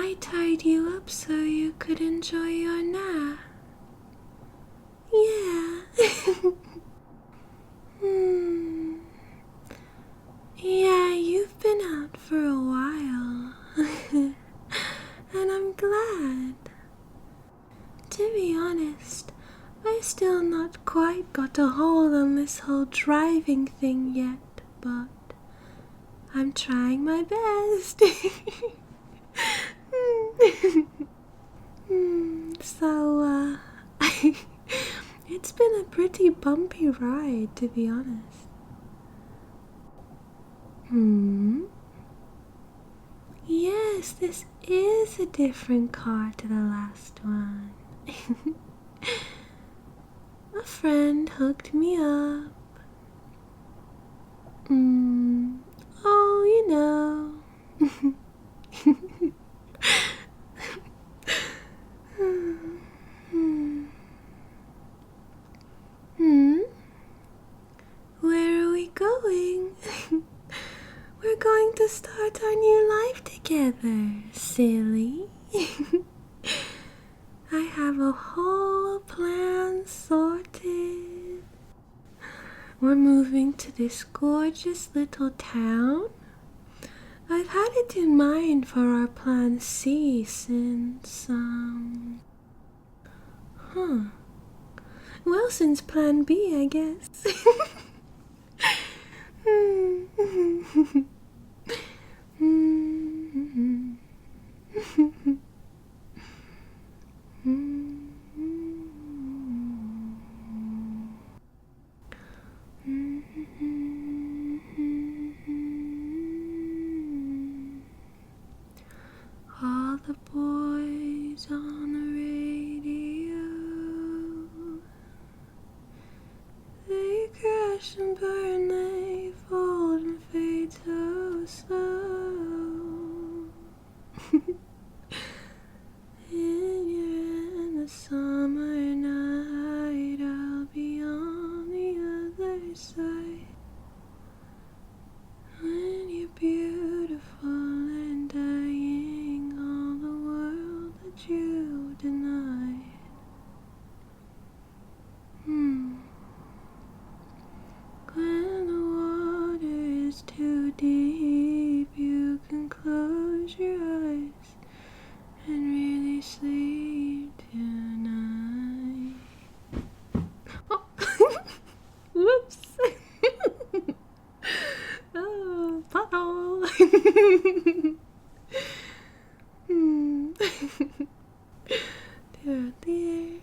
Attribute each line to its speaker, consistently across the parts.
Speaker 1: I tied you up so you could enjoy your nap. Yeah. Yeah, you've been out for a while. And I'm glad. To be honest, I still not quite got a hold on this whole driving thing yet, but I'm trying my best. So, it's been a pretty bumpy ride, to be honest. Yes, this is a different car to the last one. A friend hooked me up. Oh, you know. Where are we going? We're going to start our new life together, silly. I have a whole plan sorted. We're moving to this gorgeous little town. I've had it in mind for our plan C since, well, since plan B, I guess. All the boys on the radio, they crash and burn, they fold and fade so slow. In the summer night, I'll be on the other side. When you're beautiful and dying, all the world that you denied. When the water is too deep, you can close your eyes and really sleep tonight. Oh. Whoops. Oh, pothole. Dear, dear.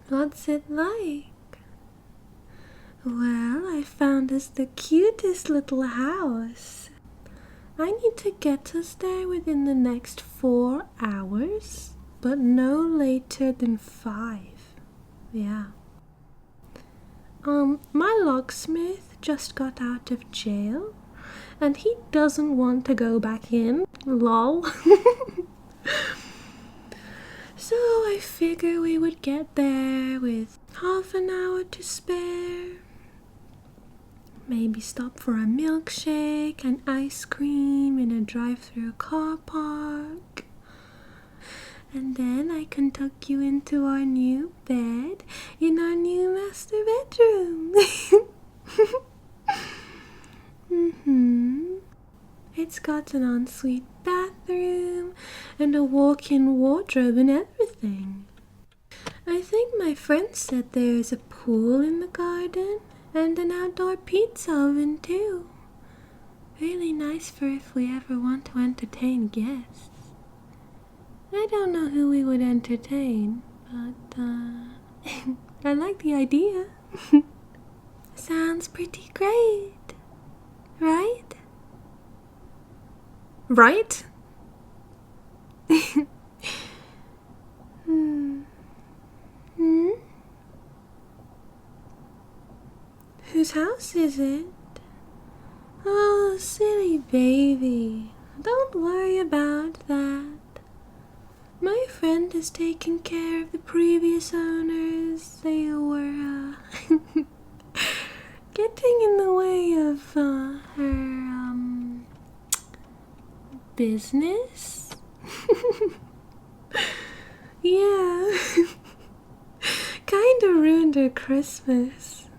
Speaker 1: What's it like? Well, I found us the cutest little house. I need to get us there within the next 4 hours, but no later than 5. Yeah. My locksmith just got out of jail, and he doesn't want to go back in. Lol. So I figure we would get there with half an hour to spare. Maybe stop for a milkshake and ice cream in a drive-through car park. And then I can tuck you into our new bed in our new master bedroom. It's got an ensuite bathroom and a walk-in wardrobe and everything. I think my friend said there's a pool in the garden and an outdoor pizza oven too. Really nice for if we ever want to entertain guests. I don't know who we would entertain, but I like the idea. Sounds pretty great, right? Right? Whose house is it? Oh, silly baby. Don't worry about that. My friend has taken care of the previous owners. They were, getting in the way of her business? Yeah. Kinda ruined her Christmas.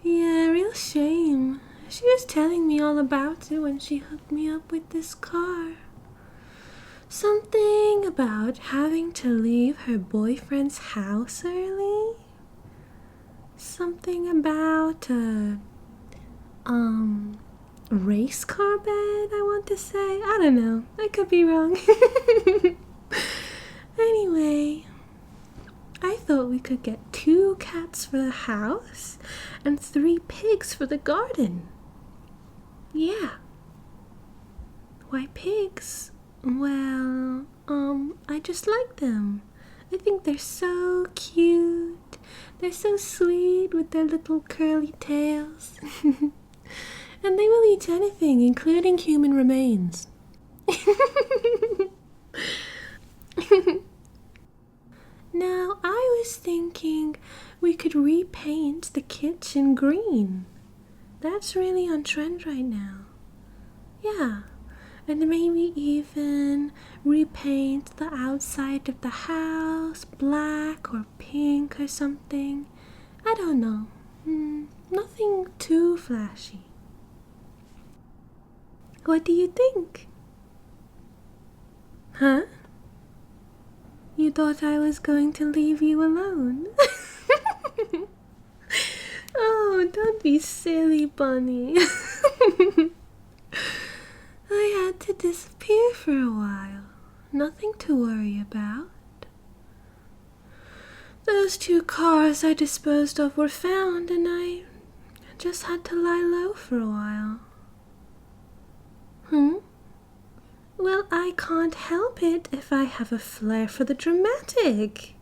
Speaker 1: Yeah, real shame. She was telling me all about it when she hooked me up with this car. Something about having to leave her boyfriend's house early. Something about a race car bed, I want to say. I don't know. I could be wrong. Anyway, I thought we could get 2 cats for the house and 3 pigs for the garden. Yeah. Why pigs? Well, I just like them. I think they're so cute. They're so sweet with their little curly tails. And they will eat anything, including human remains. Now, I was thinking we could repaint the kitchen green. That's really on trend right now. Yeah, and maybe even repaint the outside of the house black or pink or something. I don't know. Nothing too flashy. What do you think? Huh? You thought I was going to leave you alone? Oh, don't be silly, Bunny. I had to disappear for a while. Nothing to worry about. Those 2 cars I disposed of were found, and I just had to lie low for a while. Well, I can't help it if I have a flair for the dramatic.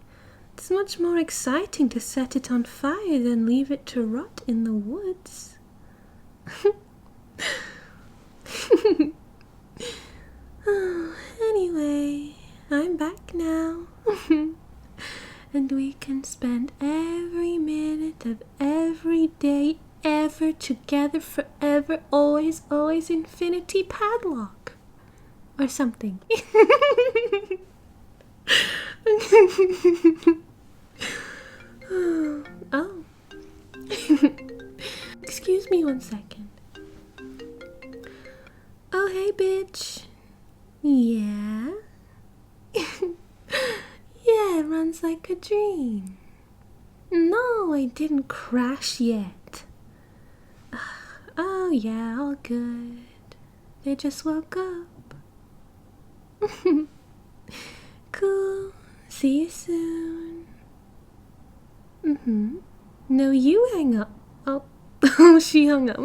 Speaker 1: It's much more exciting to set it on fire than leave it to rot in the woods. Oh, anyway, I'm back now. And we can spend every minute of every day ever together forever, always, always, infinity padlock. Or something. Oh. Excuse me 1 second. Oh, hey, bitch. Yeah? Yeah, it runs like a dream. No, I didn't crash yet. Oh, yeah, all good. They just woke up. Cool. See you soon. No, you hang up. Oh, she hung up.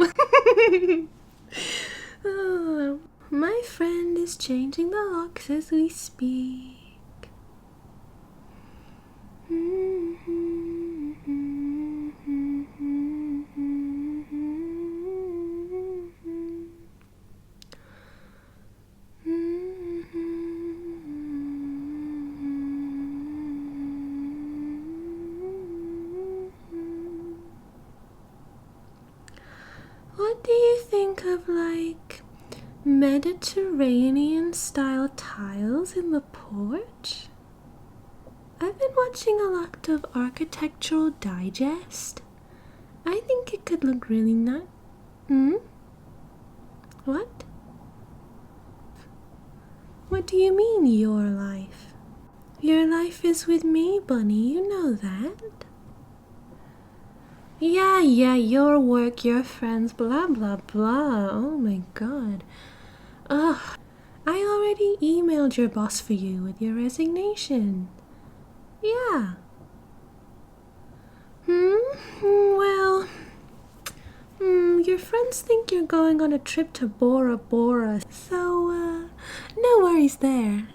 Speaker 1: Oh, my friend is changing the locks as we speak. What do you think of, like, Mediterranean-style tiles in the porch? I've been watching a lot of Architectural Digest. I think it could look really nice. What? What do you mean, your life? Your life is with me, Bunny, you know that. Yeah, your work, your friends, blah, blah, blah. Oh my god. Ugh. I already emailed your boss for you with your resignation. Yeah. Well, your friends think you're going on a trip to Bora Bora, so, no worries there.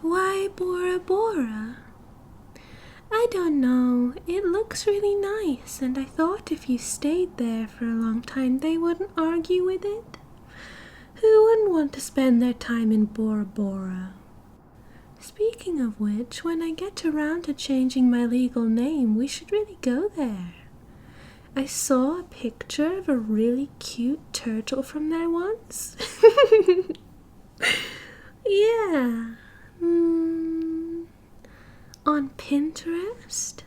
Speaker 1: Why Bora Bora? I don't know. It looks really nice, and I thought if you stayed there for a long time, they wouldn't argue with it. Who wouldn't want to spend their time in Bora Bora? Speaking of which, when I get around to changing my legal name, we should really go there. I saw a picture of a really cute turtle from there once. Yeah. On Pinterest?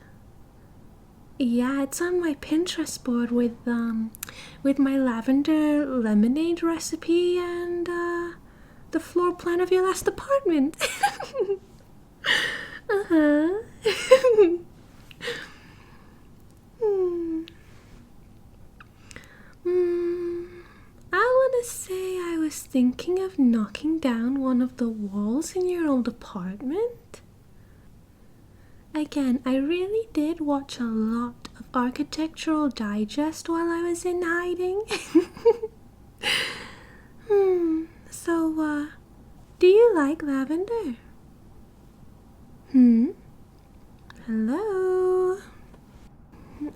Speaker 1: Yeah, it's on my Pinterest board with my lavender lemonade recipe and the floor plan of your last apartment. Uh-huh. I want to say I was thinking of knocking down one of the walls in your old apartment. Again, I really did watch a lot of Architectural Digest while I was in hiding. So, do you like lavender? Hello?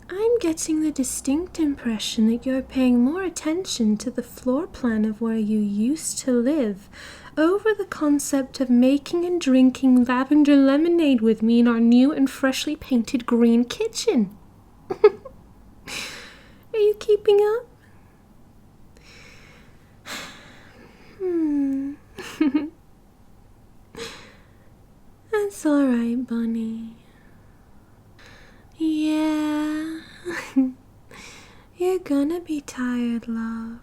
Speaker 1: I'm getting the distinct impression that you're paying more attention to the floor plan of where you used to live over the concept of making and drinking lavender lemonade with me in our new and freshly painted green kitchen. Are you keeping up? That's alright, Bunny. Yeah. You're gonna be tired, love.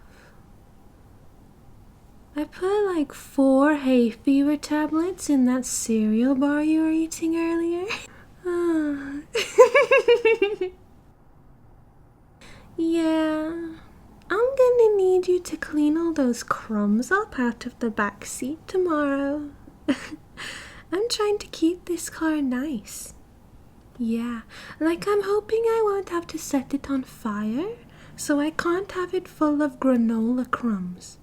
Speaker 1: I put like 4 hay fever tablets in that cereal bar you were eating earlier. Yeah. I'm gonna need you to clean all those crumbs up out of the back seat tomorrow. I'm trying to keep this car nice. Yeah, like I'm hoping I won't have to set it on fire, so I can't have it full of granola crumbs.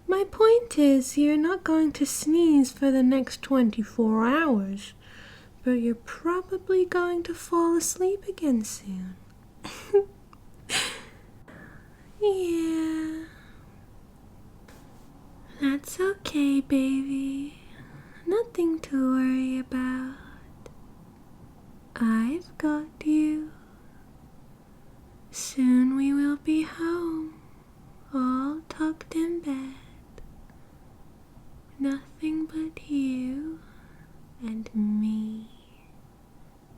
Speaker 1: My point is, you're not going to sneeze for the next 24 hours, but you're probably going to fall asleep again soon. Yeah. That's okay, baby. Nothing to worry about. I've got you. Soon we will be home, all tucked in bed. Nothing but you and me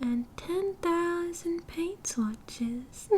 Speaker 1: and 10,000 paint swatches.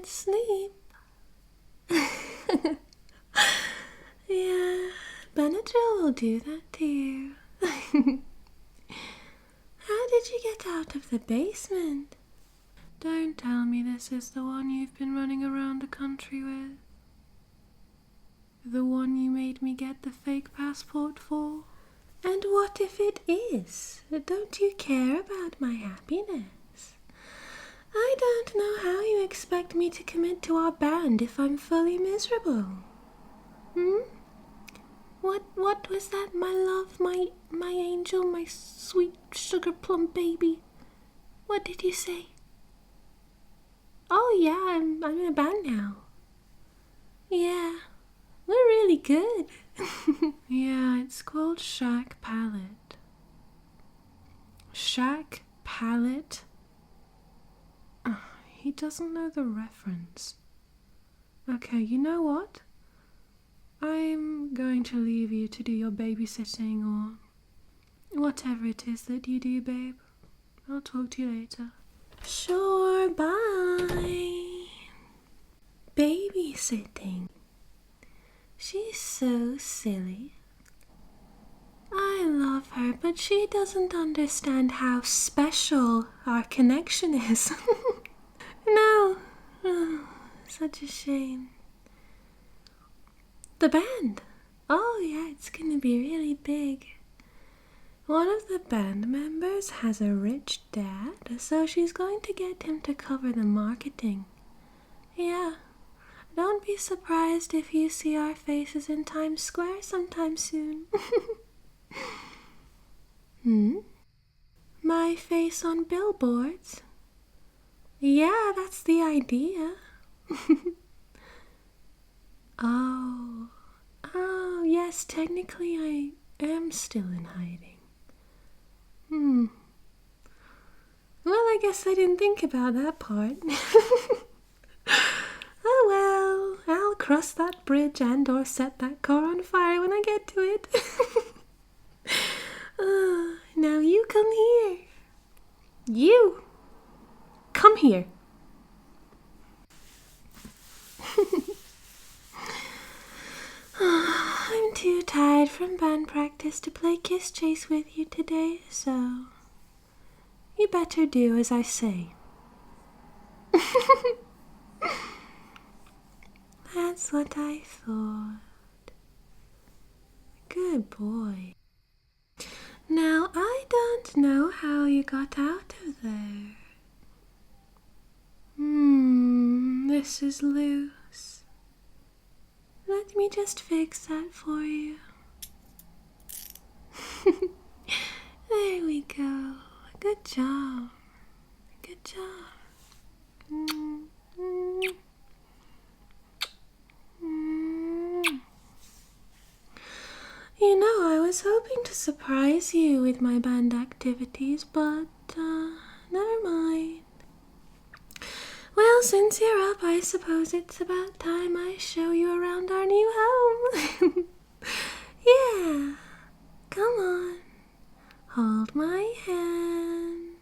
Speaker 1: sleep. Yeah, Benadryl will do that to you. How did you get out of the basement? Don't tell me this is the one you've been running around the country with. The one you made me get the fake passport for? And what if it is? Don't you care about my happiness? I don't know how you expect me to commit to our band if I'm fully miserable. What was that, my love, my angel, my sweet sugar plum baby? What did you say? Oh yeah, I'm in a band now. Yeah, we're really good. Yeah, it's called Shack Palette. Shack Palette? He doesn't know the reference. Okay, you know what? I'm going to leave you to do your babysitting or whatever it is that you do, babe. I'll talk to you later. Sure, bye. Babysitting. She's so silly. I love her, but she doesn't understand how special our connection is. No. Oh, such a shame. The band. Oh yeah, it's gonna be really big. One of the band members has a rich dad, so she's going to get him to cover the marketing. Yeah, don't be surprised if you see our faces in Times Square sometime soon. My face on billboards? Yeah, that's the idea. Oh, yes, technically I am still in hiding. Well, I guess I didn't think about that part. Oh well, I'll cross that bridge and or set that car on fire when I get to it. Now you come here. You! Come here. I'm too tired from band practice to play kiss chase with you today, so you better do as I say. That's what I thought. Good boy. Now, I don't know how you got out of there. This is loose. Let me just fix that for you. There we go. Good job. Good job. You know, I was hoping to surprise you with my band activities, but never mind. Well, since you're up, I suppose it's about time I show you around our new home. Yeah, come on, hold my hand.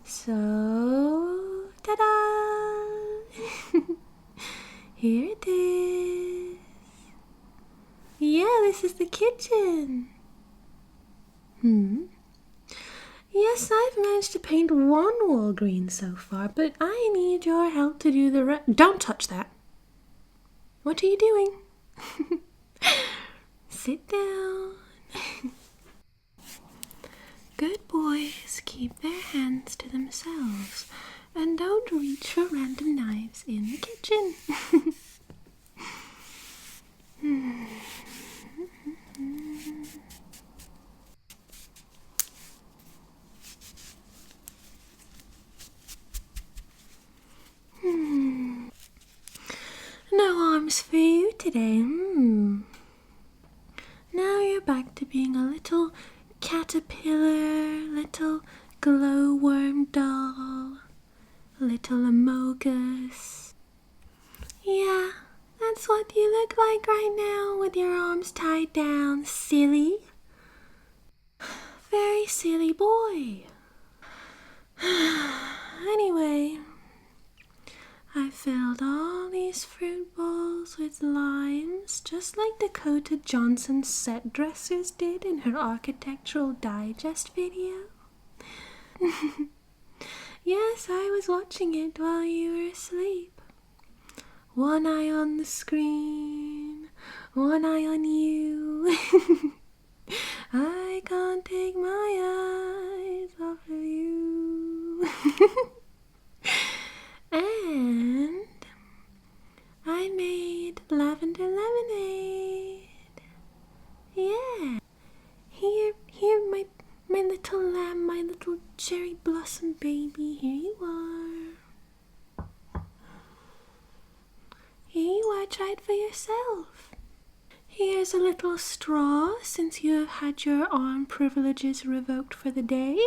Speaker 1: So, ta-da! Here it is. Yeah, this is the kitchen. Yes, I've managed to paint one wall green so far, but I need your help to do the rest. Don't touch that. What are you doing? Sit down. Good boys keep their hands to themselves and don't reach for random knives in the kitchen. No arms for you today. Now you're back to being a little caterpillar, little glowworm doll, little amogus. Yeah, that's what you look like right now with your arms tied down, silly. Very silly boy. Anyway, I filled all these fruit bowls with limes, just like Dakota Johnson's set dressers did in her Architectural Digest video. Yes, I was watching it while you were asleep. One eye on the screen, one eye on you. I can't take my eyes off of you. And I made lavender lemonade. Yeah. Here, my little lamb, my little cherry blossom baby. Here you are. Here you are, try it for yourself. Here's a little straw, since you have had your arm privileges revoked for the day.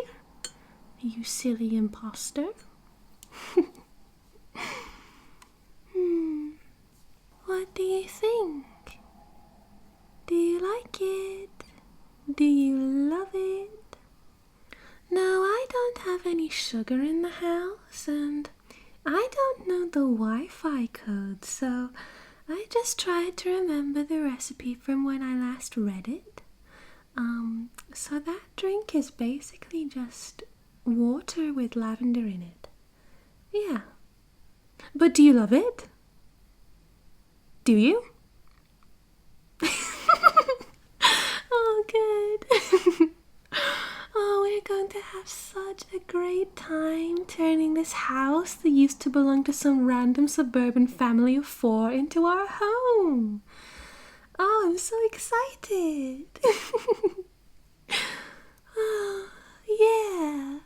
Speaker 1: You silly imposter. What do you think? Do you like it? Do you love it? No, I don't have any sugar in the house, and I don't know the Wi-Fi code, so I just tried to remember the recipe from when I last read it. So that drink is basically just water with lavender in it. Yeah. But do you love it? Do you? Oh, good. Oh, we're going to have such a great time turning this house that used to belong to some random suburban family of 4 into our home. Oh, I'm so excited. Oh, yeah.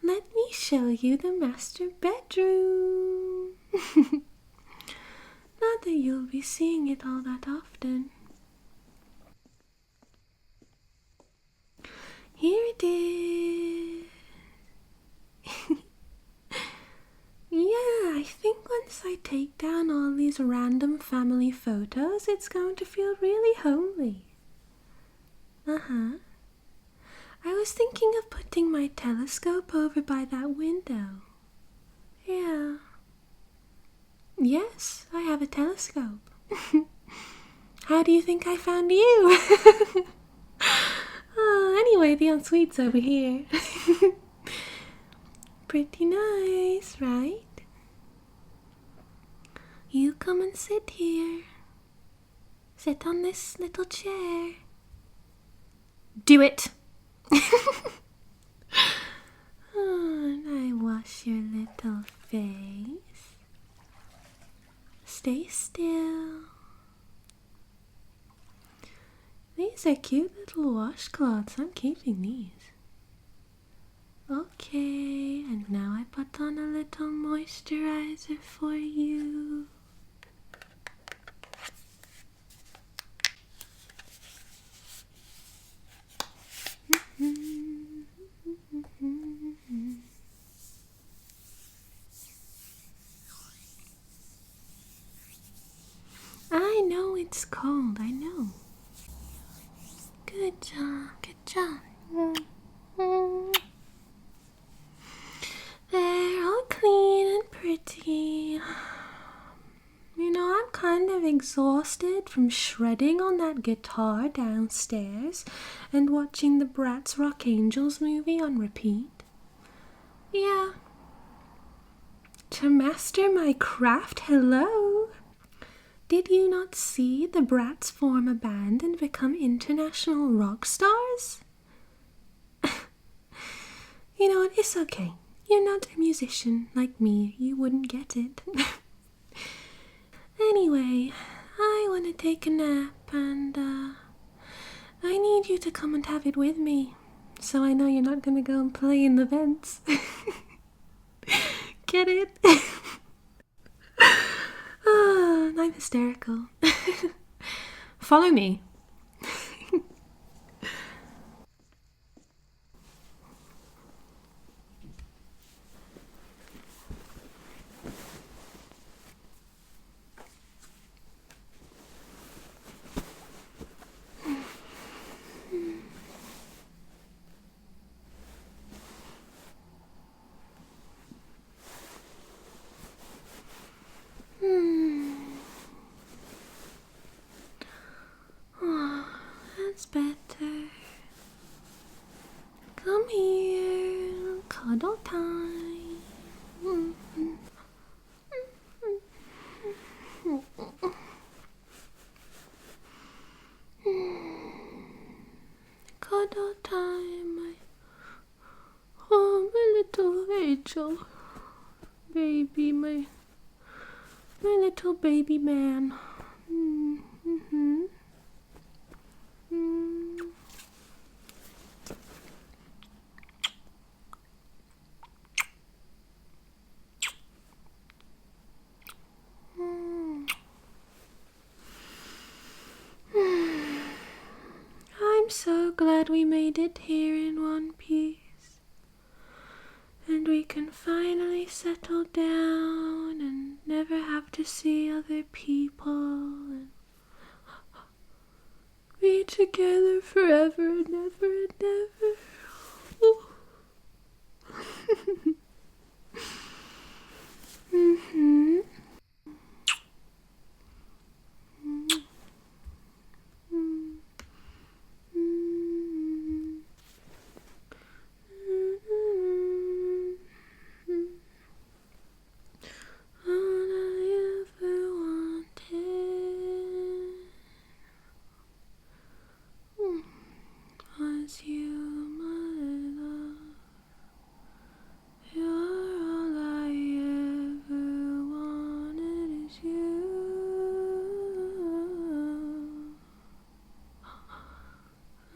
Speaker 1: Let me show you the master bedroom. Not that you'll be seeing it all that often. Here it is. Yeah, I think once I take down all these random family photos, it's going to feel really homely. Uh-huh. I was thinking of putting my telescope over by that window. Yeah. Yes, I have a telescope. How do you think I found you? Oh, anyway, the ensuite's over here. Pretty nice, right? You come and sit here. Sit on this little chair. Do it! Oh, and I wash your little face. Stay still. These are cute little washcloths. I'm keeping these. Okay, and now I put on a little moisturizer for you. I know it's cold, I know. Good job, good job. They're all clean and pretty. You know, I'm kind of exhausted from shredding on that guitar downstairs and watching the Bratz Rock Angels movie on repeat. Yeah. To master my craft, hello. Did you not see the Bratz form a band and become international rock stars? You know what, it's okay. You're not a musician like me. You wouldn't get it. Anyway, I want to take a nap and I need you to come and have it with me. So I know you're not going to go and play in the vents. Get it? Oh, I'm hysterical. Follow me. time. Cuddle time, my little angel baby, my little baby man. I'm so glad we made it here in one piece, and we can finally settle down and never have to see other people and be together forever and ever and ever. All I ever wanted was you, my love. You're all I ever wanted is you.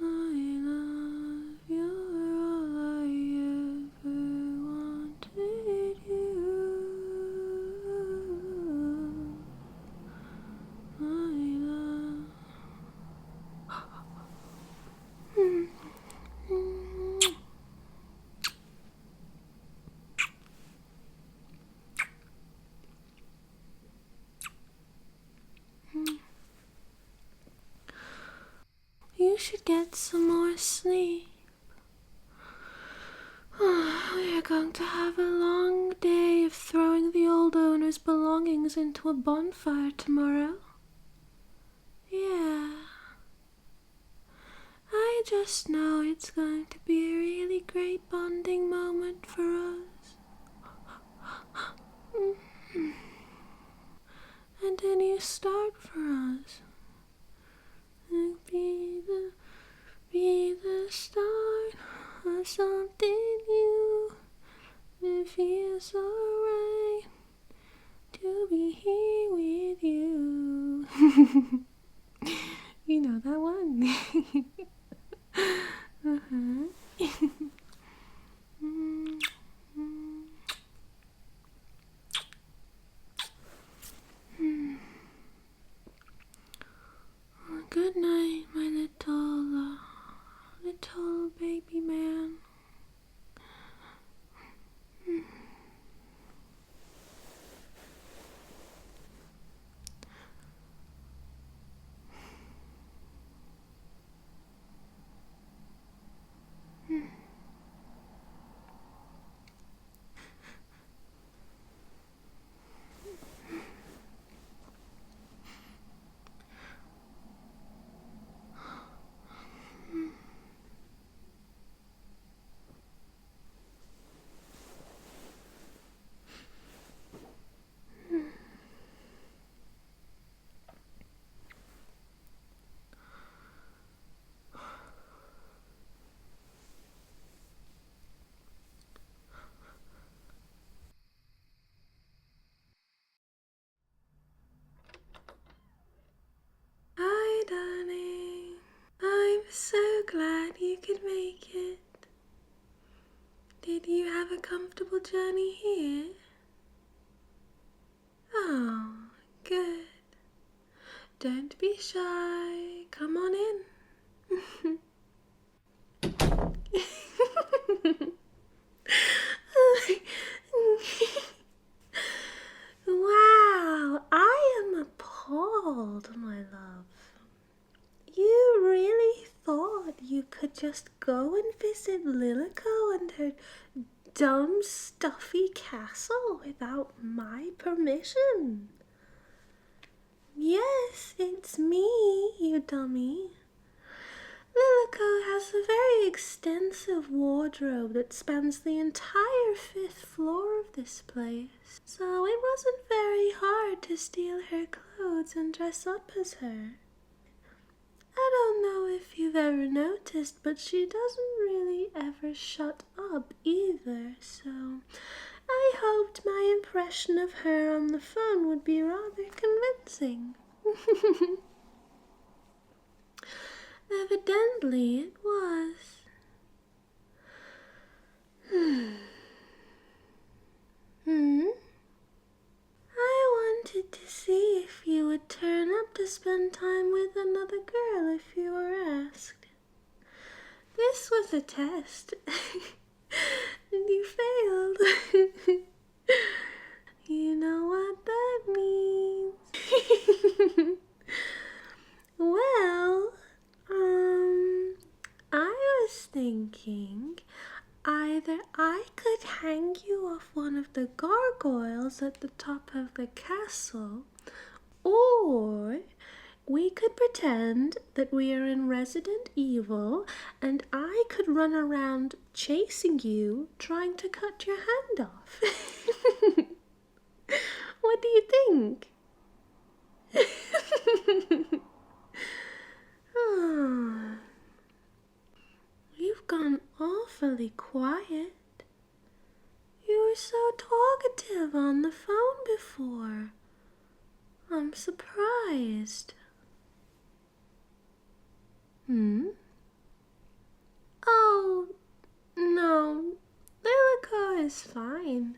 Speaker 1: My love, you're all I ever wanted you. My love. You should get some more sleep. We're going to have a long day of throwing the old owner's belongings into a bonfire tomorrow. Yeah. I just know it's going to be a really great bonding moment for us. And a new start for us. Be the start of something new. It feels so right to be here with you. You know that one. Good night, my little baby man. Hi, darling. I'm so glad you could make it. Did you have a comfortable journey here? Oh, good. Don't be shy. Come on in. Wow, I am appalled, my love. You really thought you could just go and visit Lilico and her dumb, stuffy castle without my permission? Yes, it's me, you dummy. Lilico has a very extensive wardrobe that spans the entire 5th floor of this place, so it wasn't very hard to steal her clothes and dress up as her. I don't know if you've ever noticed, but she doesn't really ever shut up either, so I hoped my impression of her on the phone would be rather convincing. Evidently it was. I wanted to see if you would turn up to spend time with another girl if you were asked. This was a test. And you failed. You know what that means. Well, I was thinking either I could hang you off one of the gargoyles at the top of the castle, or we could pretend that we are in Resident Evil and I could run around chasing you, trying to cut your hand off. What do you think? You've gone awfully quiet. You were so talkative on the phone before. I'm surprised. Oh, no. Lilico is fine.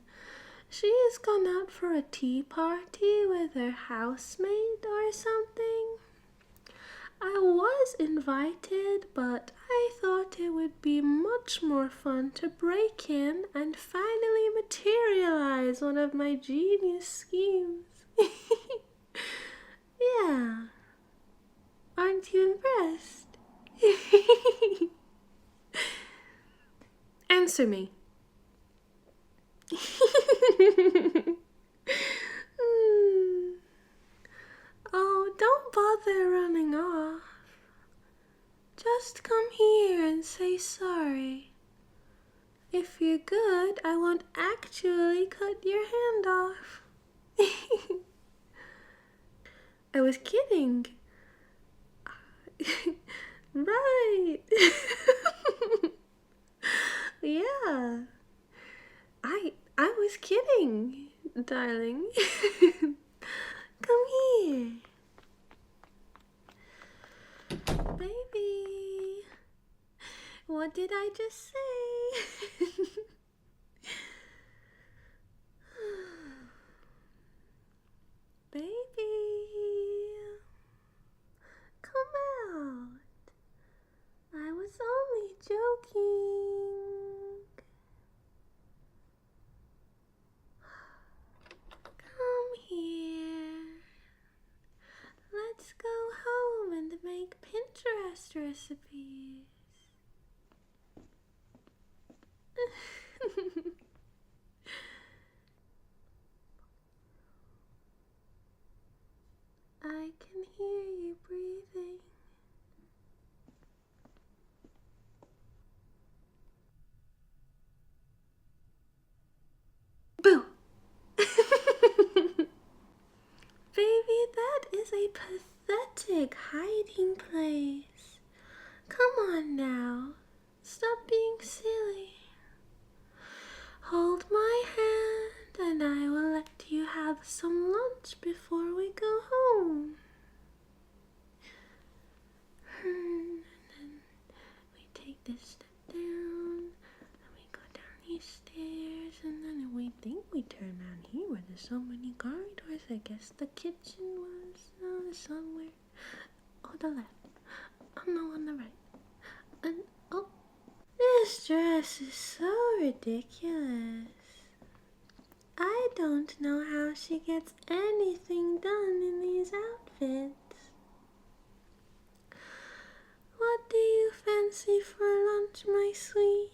Speaker 1: She has gone out for a tea party with her housemate or something. I was invited, but I thought it would be much more fun to break in and finally materialize one of my genius schemes. Yeah. Aren't you impressed? Answer me. Oh, don't bother running off. Just come here and say sorry. If you're good, I won't actually cut your hand off. I was kidding. Right. Yeah. I was kidding, darling. Come here. Baby. What did I just say? Baby. Come out. I was only joking. Come here. Let's go home and make Pinterest recipes. I can hear you breathing. Boo! Baby, that is a pathetic hiding place. Come on now. Stop being silly. Hold my hand and I will let you have some lunch before we go home. And then we take this step down, and we go down these stairs, and then we think we turn around here where there's so many corridors. I guess the kitchen was somewhere. Oh, the left. Oh, no, on the right. And, oh, this dress is so ridiculous. I don't know how she gets anything done in these outfits. What do you fancy for lunch, my sweet?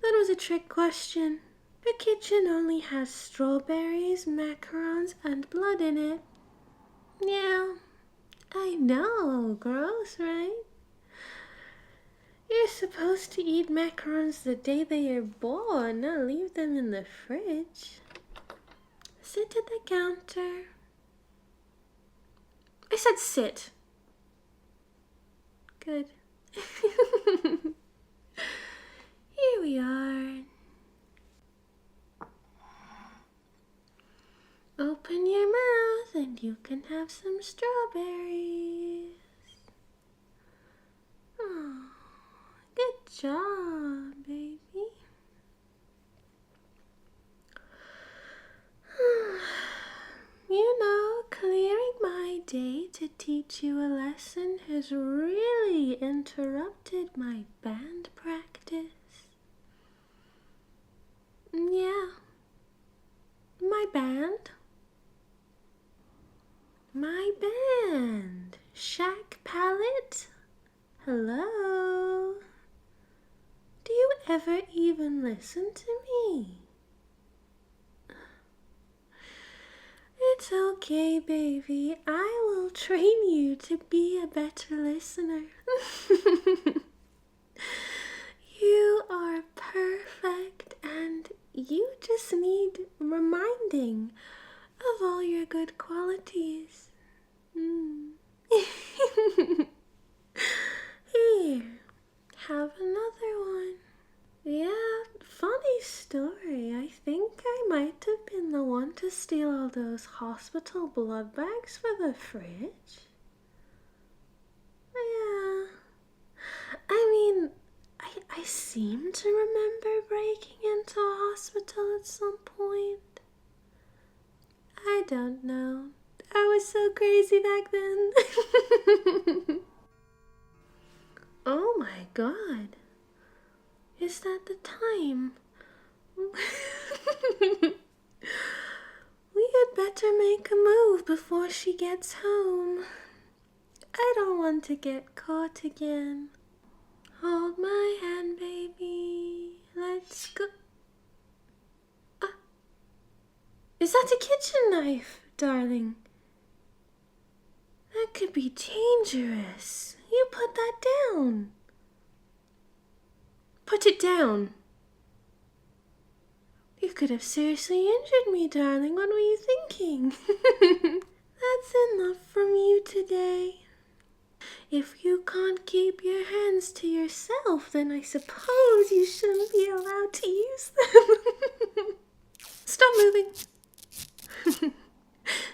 Speaker 1: That was a trick question. The kitchen only has strawberries, macarons, and blood in it. Yeah, I know, gross, right? You're supposed to eat macarons the day they are born, not leave them in the fridge. Sit at the counter. I said sit. Good. Here we are. Open your mouth and you can have some strawberries. Oh, good job, baby. You know, clearing my day to teach you a lesson has really interrupted my band practice. Yeah. My band? My band. Shack Palette? Hello? Do you ever even listen to me? It's okay, baby. I will train you to be a better listener. You are perfect and you just need reminding of all your good qualities. Here, have another one. Yeah, funny story. I think I might have been the one to steal all those hospital blood bags for the fridge. Yeah. I mean, I seem to remember breaking into a hospital at some point. I don't know. I was so crazy back then. Oh my god. Is that the time? We had better make a move before she gets home. I don't want to get caught again. Hold my hand, baby. Let's go. Is that a kitchen knife, darling? That could be dangerous. You put that down. Put it down. You could have seriously injured me, darling. What were you thinking? That's enough from you today. If you can't keep your hands to yourself, then I suppose you shouldn't be allowed to use them. Stop moving.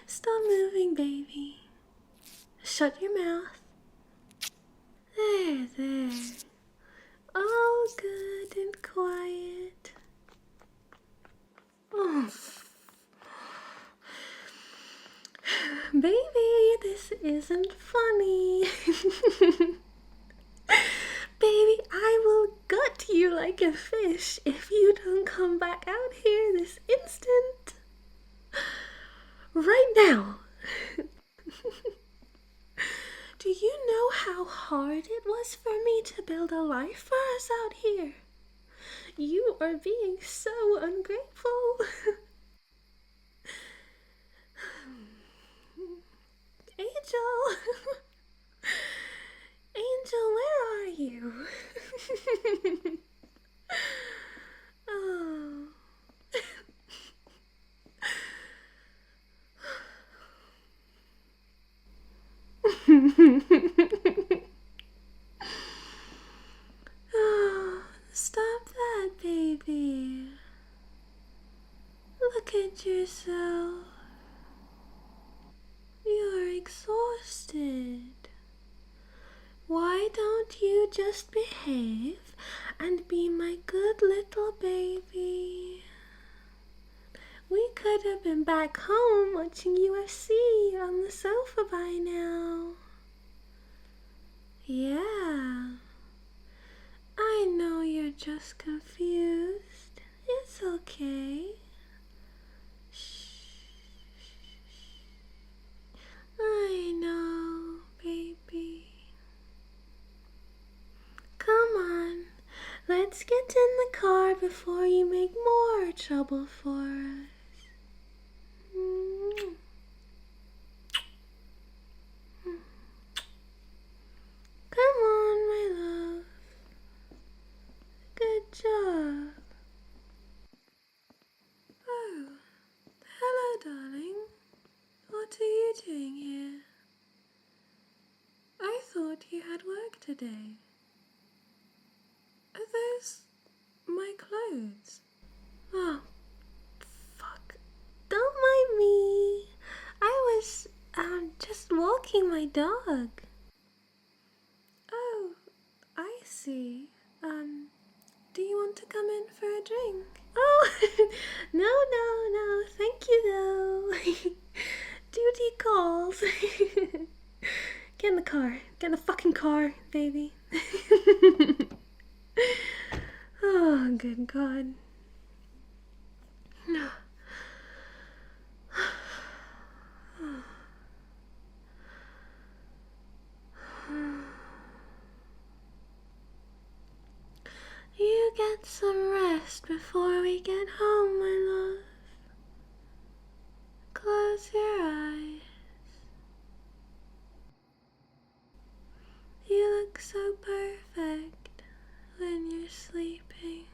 Speaker 1: Stop moving, baby. Shut your mouth. There. All good and quiet. Oh. Baby, this isn't funny. Baby, I will gut you like a fish if you don't come back out here this instant. Right now. Do you know how hard it was for me to build a life for us out here? You are being so ungrateful. Angel. Angel, where are you? Oh. Oh, stop that, baby. Look at yourself. You're exhausted. Why don't you just behave and be my good little baby? We could have been back home watching UFC on the sofa by now. Yeah. I know you're just confused. It's okay. I know, baby. Come on, let's get in the car before you make more trouble for us. you doing here? I thought you had work today. Are those my clothes? Oh, fuck. Don't mind me. I was, just walking my dog. Oh, I see. Do you want to come in for a drink? Oh, no, thank you though. Duty calls. Get in the car. Get in the fucking car, baby. Oh, good God. You get some rest before we get home, my love. Close your eyes. You look so perfect when you're sleeping.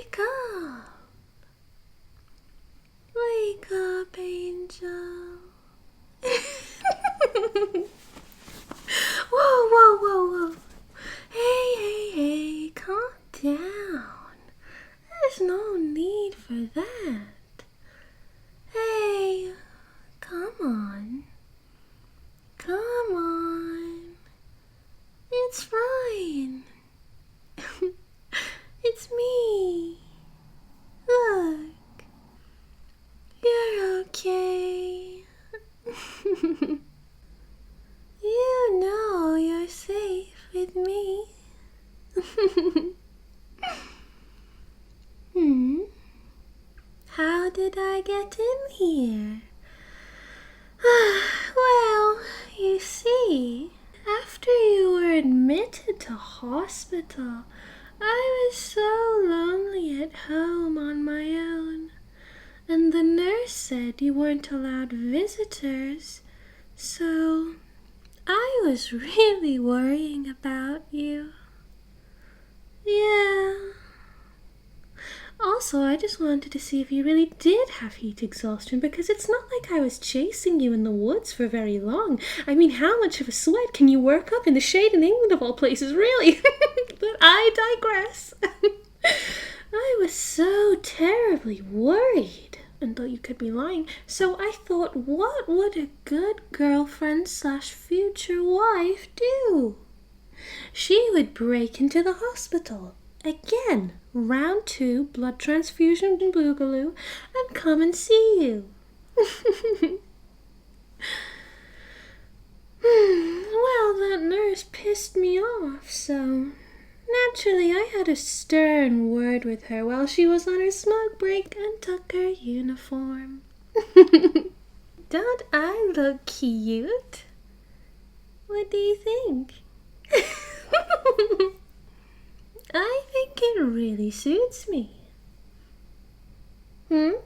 Speaker 1: Wake up! Wake up, angel. Whoa, whoa, whoa, whoa. Hey, hey, hey, calm down. There's no need for that. Hey, come on. Come on. It's fine. It's me. Look. You're okay. You know you're safe with me. How did I get in here? Well, you see, after you were admitted to hospital, I was so lonely at home on my own, and the nurse said you weren't allowed visitors, so I was really worrying about you. Yeah. Also, I just wanted to see if you really did have heat exhaustion, because it's not like I was chasing you in the woods for very long. I mean, how much of a sweat can you work up in the shade in England of all places, really? But I digress. I was so terribly worried and thought you could be lying, so I thought, what would a good girlfriend / future wife do? She would break into the hospital. Again, round 2, blood transfusion and boogaloo, and come and see you. Well, that nurse pissed me off, so naturally I had a stern word with her while she was on her smoke break and took her uniform. Don't I look cute? What do you think? I think it really suits me. Where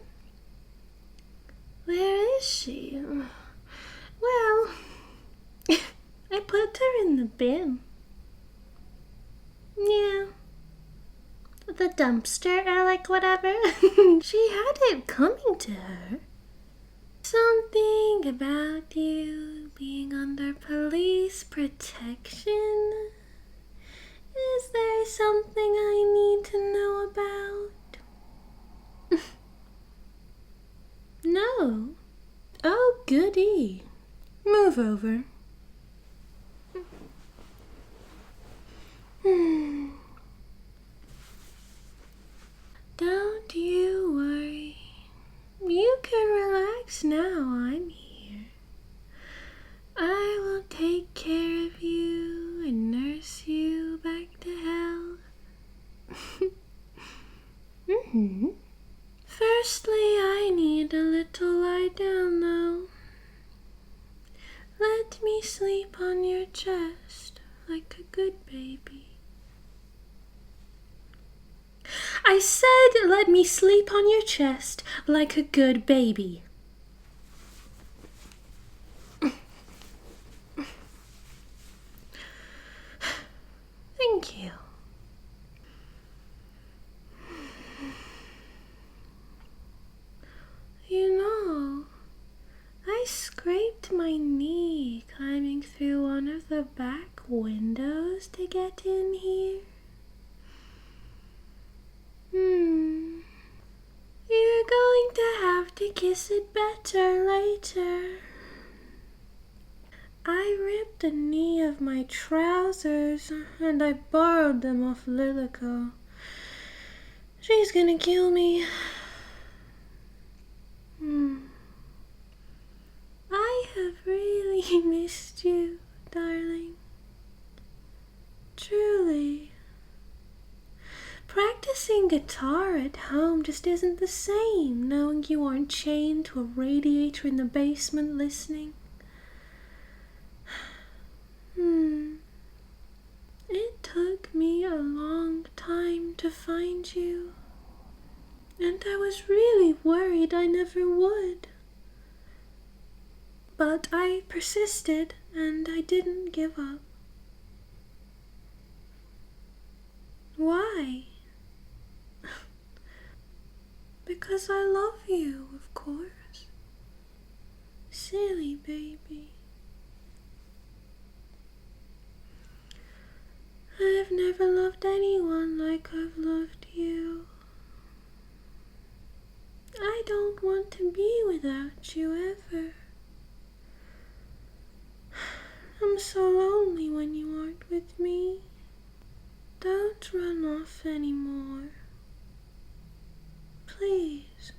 Speaker 1: is she? Well, I put her in the bin. Yeah. The dumpster, or like whatever. She had it coming to her. Something about you being under police protection. Is there something I need to know about? No. Oh, goody. Move over. Don't you worry. You can relax now. I'm here. I will take care of you and nurse you back to health. Firstly, I need a little lie down though. Let me sleep on your chest like a good baby. I said let me sleep on your chest like a good baby. Thank you. You know, I scraped my knee climbing through one of the back windows to get in here. You're going to have to kiss it better later. I ripped the knee of my trousers and I borrowed them off Lilico. She's gonna kill me. I have really missed you, darling. Truly. Practicing guitar at home just isn't the same, knowing you aren't chained to a radiator in the basement listening. It took me a long time to find you, and I was really worried I never would. But I persisted, and I didn't give up. Why? Because I love you, of course. Silly baby. I've never loved anyone like I've loved you. I don't want to be without you ever. I'm so lonely when you aren't with me. Don't run off anymore. Please.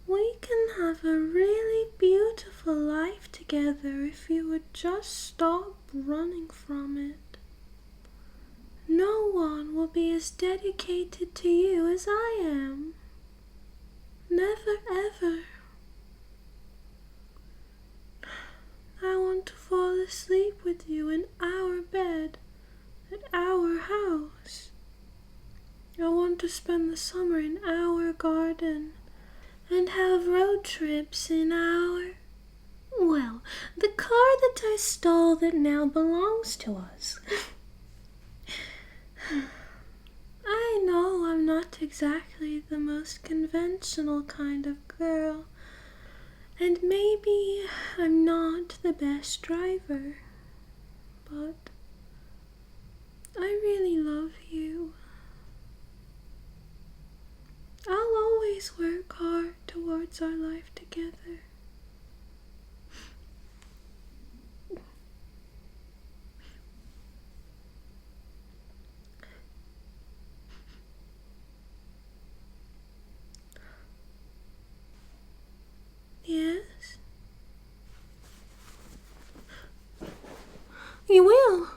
Speaker 1: We can have a really beautiful life together if you would just stop running from it. No one will be as dedicated to you as I am. Never ever. I want to fall asleep with you in our bed, at our house. I want to spend the summer in our garden and have road trips in our... well, the car that I stole that now belongs to us. I know I'm not exactly the most conventional kind of girl, and maybe I'm not the best driver, but I really love you. I'll always work hard towards our life together. Yes? You will.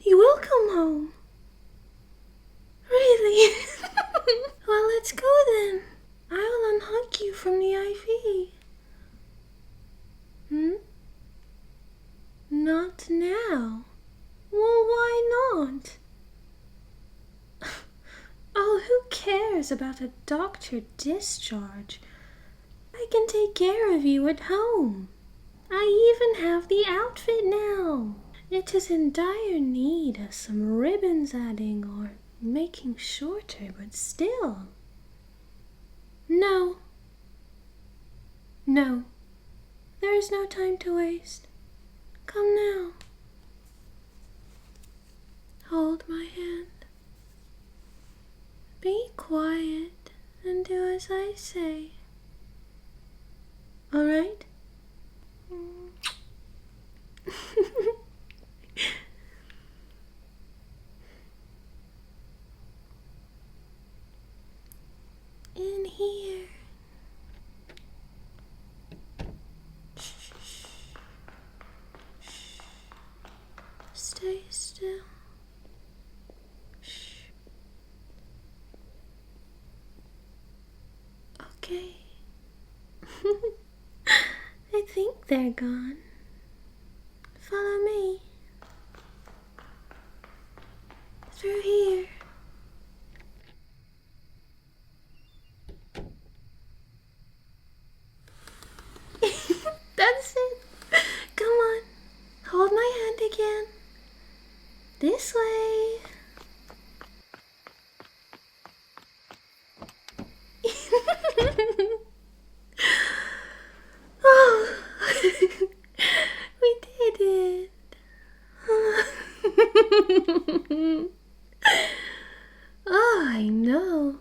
Speaker 1: You will come home. Really? Well, let's go then. I will unhook you from the IV. Not now. Well, why not? Oh, who cares about a doctor discharge? I can take care of you at home. I even have the outfit now. It is in dire need of some ribbons adding or making shorter, but still. No. No. There is no time to waste. Come now. Hold my hand. Be quiet and do as I say. All right? In here. Shh. Shh. Stay still. Shh. Okay. I think they're gone. Follow me. Through here. That's it. Come on. Hold my hand again. This way. Oh, we did it. Oh, I know.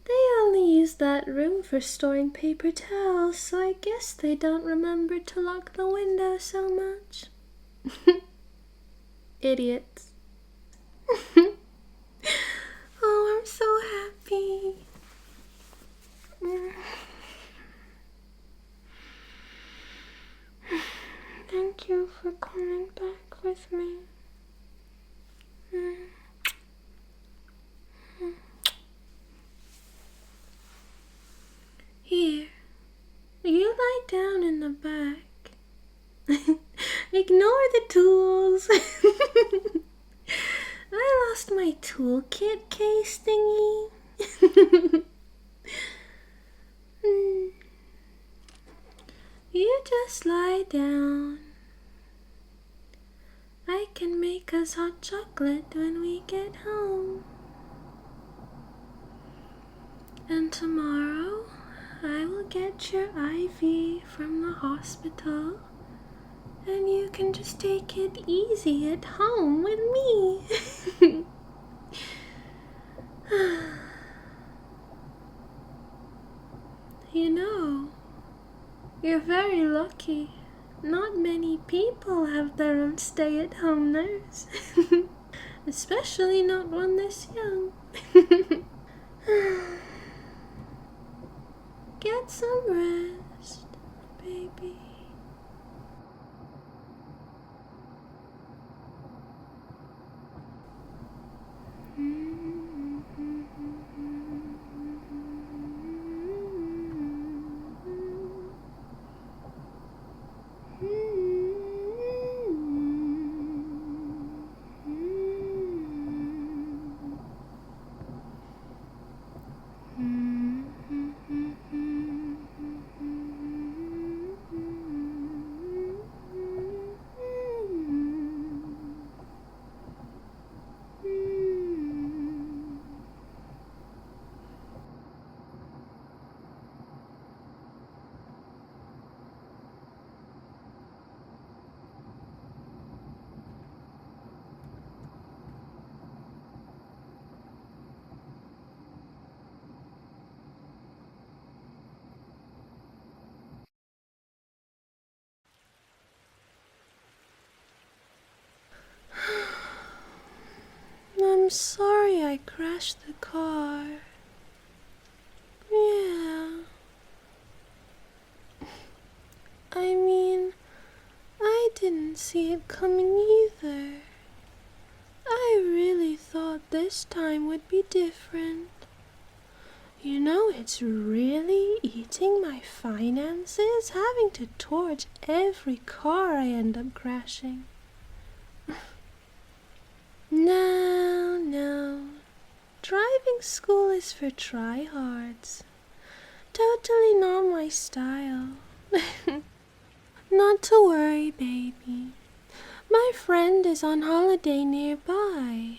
Speaker 1: They only use that room for storing paper towels, so I guess they don't remember to lock the window so much. Idiots. Oh, I'm so happy. Thank you for coming back with me. Here, you lie down in the back. Ignore the tools. I lost my toolkit case thingy. You just lie down. I can make us hot chocolate when we get home. And tomorrow, I will get your IV from the hospital, and you can just take it easy at home with me. You know, you're very lucky. Not many people have their own stay-at-home nurse. Especially not one this young. Get some rest, baby. I'm sorry I crashed the car. Yeah. I mean, I didn't see it coming either. I really thought this time would be different. You know, it's really eating my finances, having to torch every car I end up crashing. No. Driving school is for tryhards. Totally not my style. Not to worry, baby. My friend is on holiday nearby.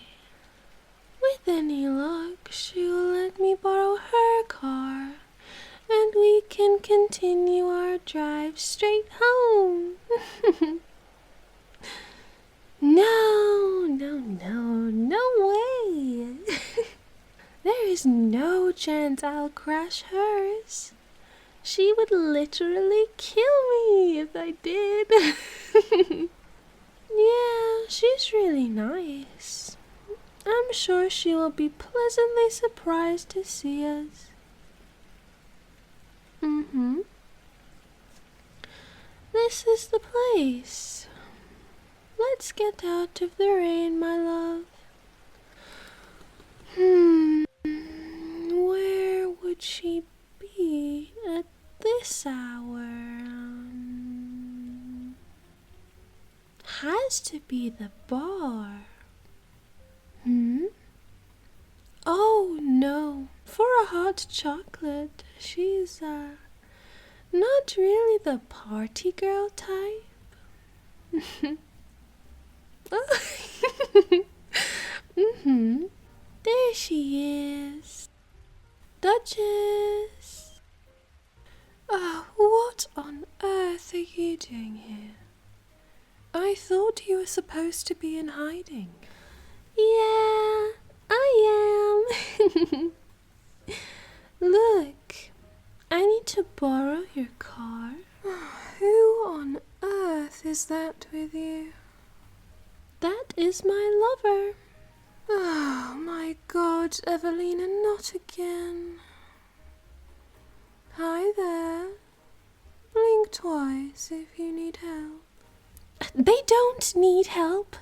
Speaker 1: With any luck, she'll let me borrow her car, and we can continue our drive straight home. No way. There is no chance I'll crash hers. She would literally kill me if I did. Yeah, she's really nice. I'm sure she will be pleasantly surprised to see us. This is the place. Let's get out of the rain, my love. Where would she be at this hour? Has to be the bar. Oh no, for a hot chocolate, she's not really the party girl type. There she is. Duchess! What on earth are you doing here? I thought you were supposed to be in hiding. Yeah, I am. Look, I need to borrow your car. Who on earth is that with you? That is my lover. Oh my God, Evelina, not again. Hi there. Blink twice if you need help. They don't need help,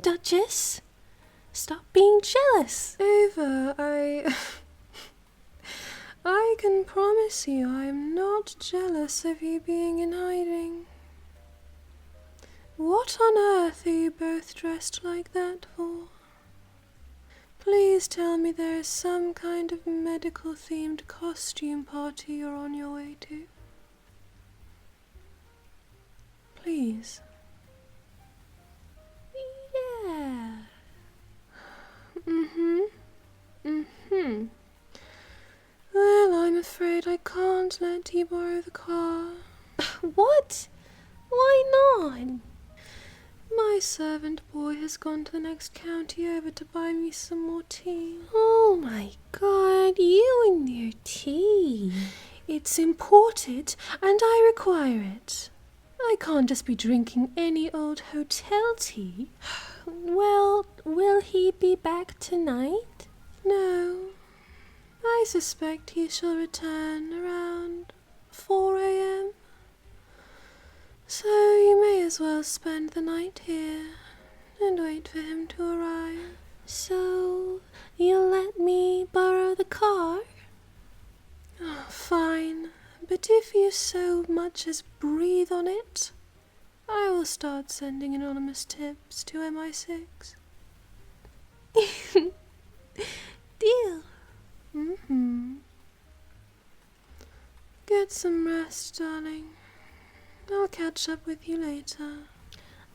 Speaker 1: Duchess. Stop being jealous. Ava, I can promise you I'm not jealous of you being in hiding. What on earth are you both dressed like that for? Please tell me there is some kind of medical-themed costume party you're on your way to. Please. Yeah. Well, I'm afraid I can't let you borrow the car. What? Why not? My servant boy has gone to the next county over to buy me some more tea. Oh my god, you and your tea. It's imported, and I require it. I can't just be drinking any old hotel tea. Well, will he be back tonight? No. I suspect he shall return around 4 a.m. So you may as well spend the night here and wait for him to arrive. So you'll let me borrow the car? Oh, fine, but if you so much as breathe on it, I will start sending anonymous tips to MI6. Deal. Get some rest, darling. I'll catch up with you later.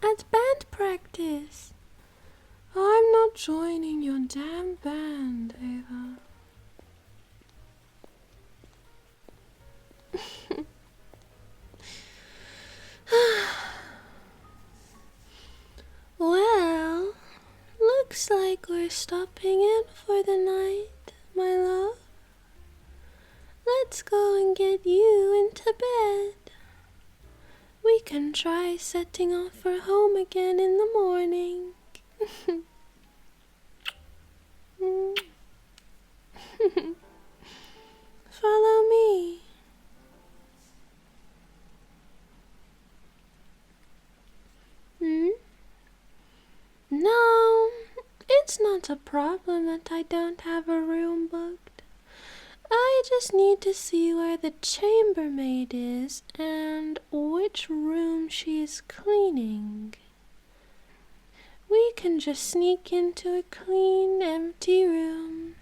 Speaker 1: At band practice. I'm not joining your damn band, Ava. Well, looks like we're stopping in for the night, my love. Let's go and get you into bed. We can try setting off for home again in the morning. Follow me. No, it's not a problem that I don't have a room booked. I just need to see where the chambermaid is and which room she is cleaning. We can just sneak into a clean, empty room.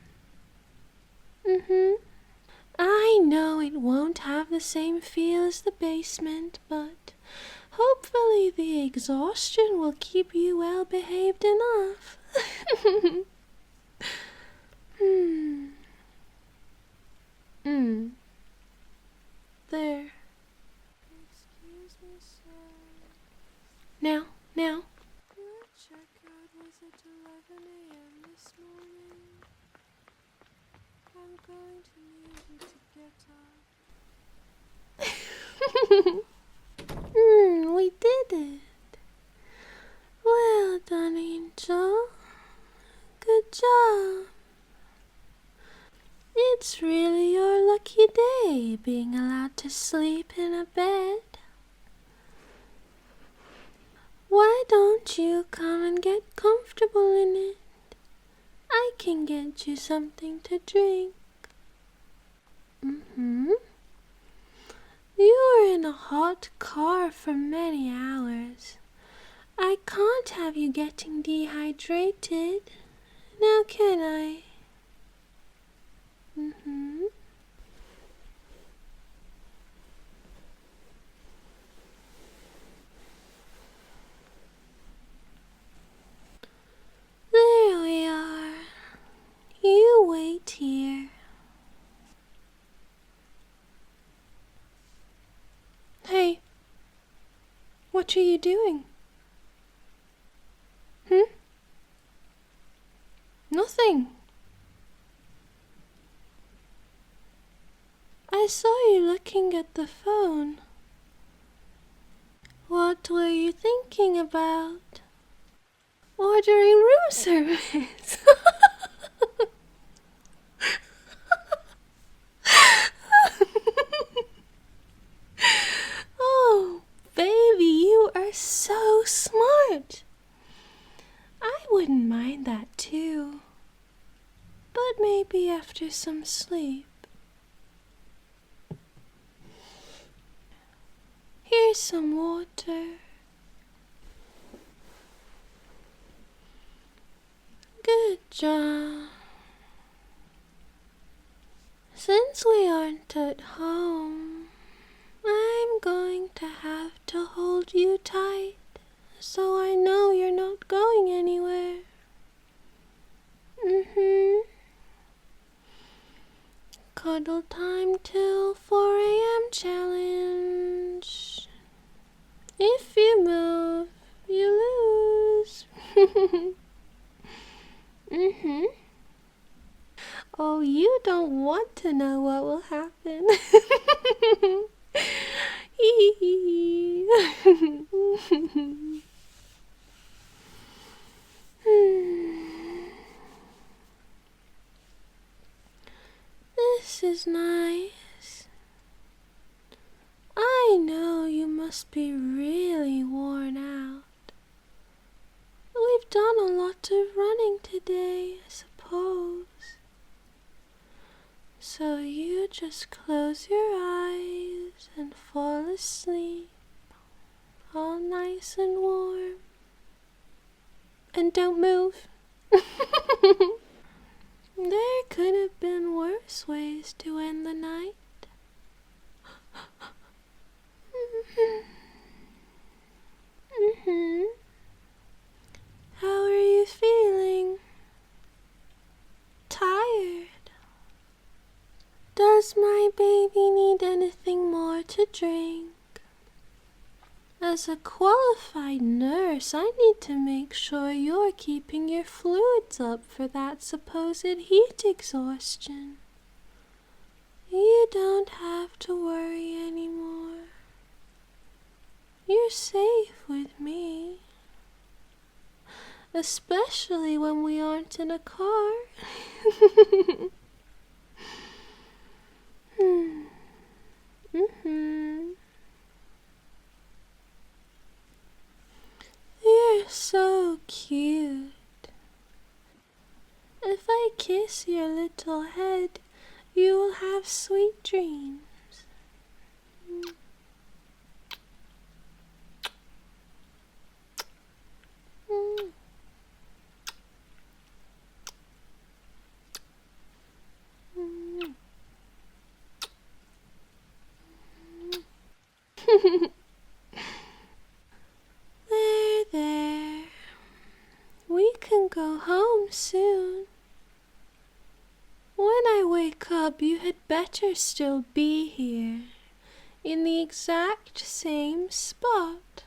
Speaker 1: I know it won't have the same feel as the basement, but hopefully the exhaustion will keep you well behaved enough. There. Excuse me, sir. Now. Your checkout was at 11 a.m. this morning. I'm going to need you to get up. We did it. Well done, Angel. Good job. It's really your lucky day being allowed to sleep in a bed. Why don't you come and get comfortable in it? I can get you something to drink. You were in a hot car for many hours. I can't have you getting dehydrated. Now can I? There we are. You wait here. Hey, what are you doing? Nothing. I saw you looking at the phone. What were you thinking about? Ordering room service. Oh, baby, you are so smart. I wouldn't mind that too. But maybe after some sleep. Here's some water. Good job. Since we aren't at home, I'm going to have to hold you tight so I know you're not going anywhere. Cuddle time till 4 a.m. challenge. If you move, you lose. Oh, you don't want to know what will happen. This is nice. I know you must be really worn out. We've done a lot of running today, I suppose. So you just close your eyes and fall asleep, all nice and warm. And don't move. There could have been worse ways to end the night. How are you feeling? Tired? Does my baby need anything more to drink? As a qualified nurse, I need to make sure you're keeping your fluids up for that supposed heat exhaustion. You don't have to worry anymore. You're safe with me. Especially when we aren't in a car. You're so cute. If I kiss your little head, you will have sweet dreams. There. We can go home soon. When I wake up, you had better still be here, in the exact same spot.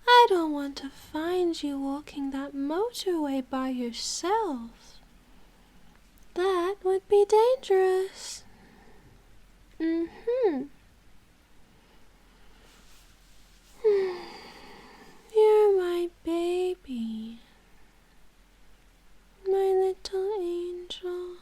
Speaker 1: I don't want to find you walking that motorway by yourself. That would be dangerous. You're my baby, my little angel.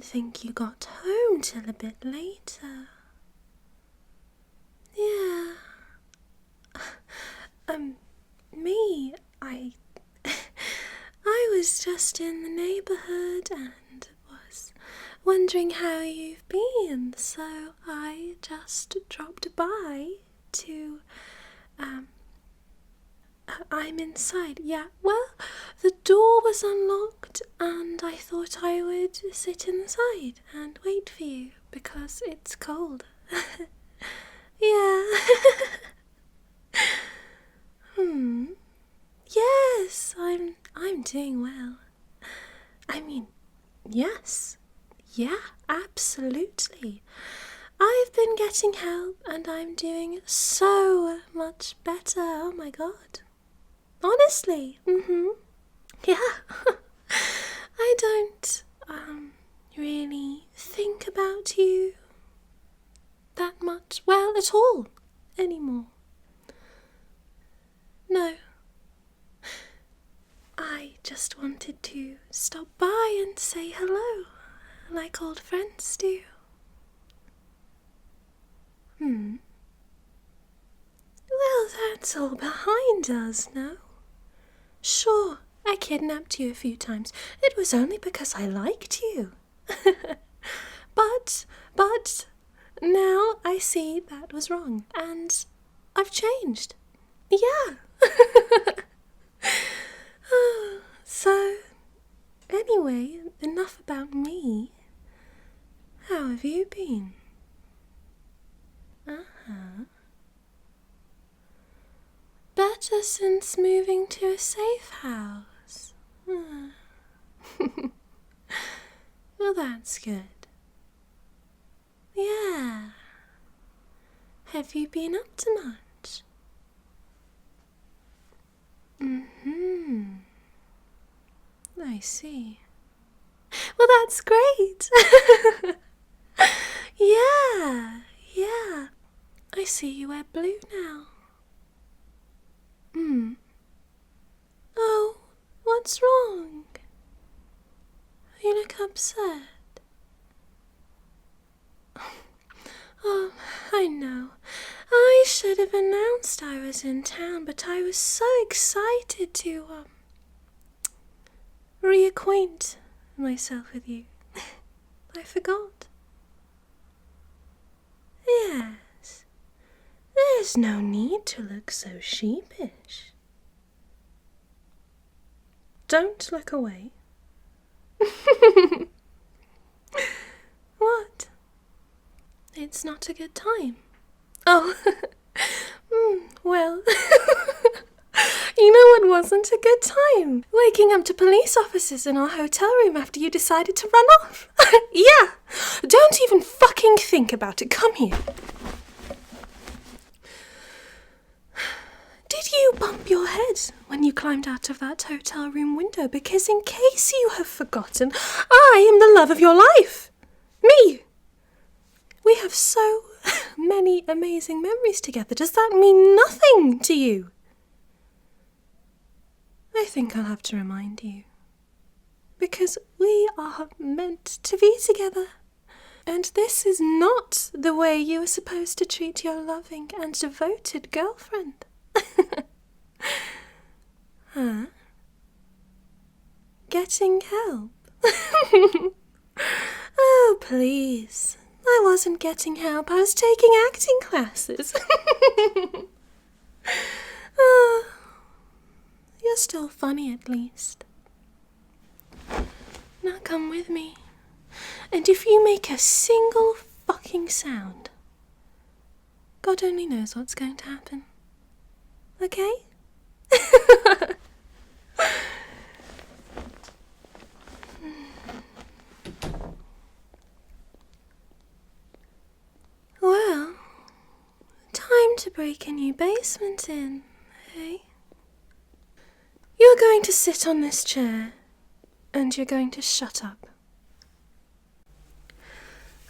Speaker 1: think you got home till a bit later. Yeah. Me, I was just in the neighbourhood and was wondering how you've been, so I just dropped by to, I'm inside. Yeah, well, the door was unlocked and I thought I would sit inside and wait for you because it's cold. Yeah. Yes, I'm doing well. I mean, yes. Yeah, absolutely. I've been getting help and I'm doing so much better. Oh my god. Honestly. Yeah. I don't really think about you that much, well, at all anymore. No. I just wanted to stop by and say hello, like old friends do. Well, that's all behind us now. Sure, I kidnapped you a few times. It was only because I liked you. But, now I see that was wrong, and I've changed. Yeah. So, anyway, enough about me. How have you been? Better since moving to a safe house. Well, that's good. Yeah. Have you been up to much? I see. Well, that's great. Yeah. I see you wear blue now. Oh, what's wrong? You look upset. Oh, I know. I should have announced I was in town, but I was so excited to, reacquaint myself with you. I forgot. Yes. There's no need to look so sheepish. Don't look away. What? It's not a good time. Oh, well, you know what wasn't a good time? Waking up to police officers in our hotel room after you decided to run off. Yeah, don't even fucking think about it. Come here. Did you bump your head when you climbed out of that hotel room window? Because in case you have forgotten, I am the love of your life. Me. We have so many amazing memories together. Does that mean nothing to you? I think I'll have to remind you. Because we are meant to be together. And this is not the way you are supposed to treat your loving and devoted girlfriend. Huh? Getting help? Oh, please. I wasn't getting help. I was taking acting classes. Oh, you're still funny at least. Now come with me. And if you make a single fucking sound, God only knows what's going to happen. Okay? Well, time to break a new basement in, hey? You're going to sit on this chair, and you're going to shut up.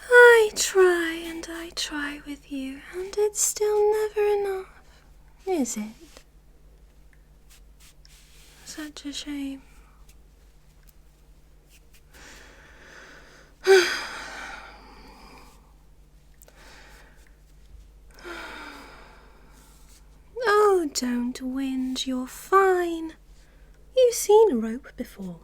Speaker 1: I try and I try with you, and it's still never enough, is it? Such a shame. don't whinge, you're fine. You've seen a rope before.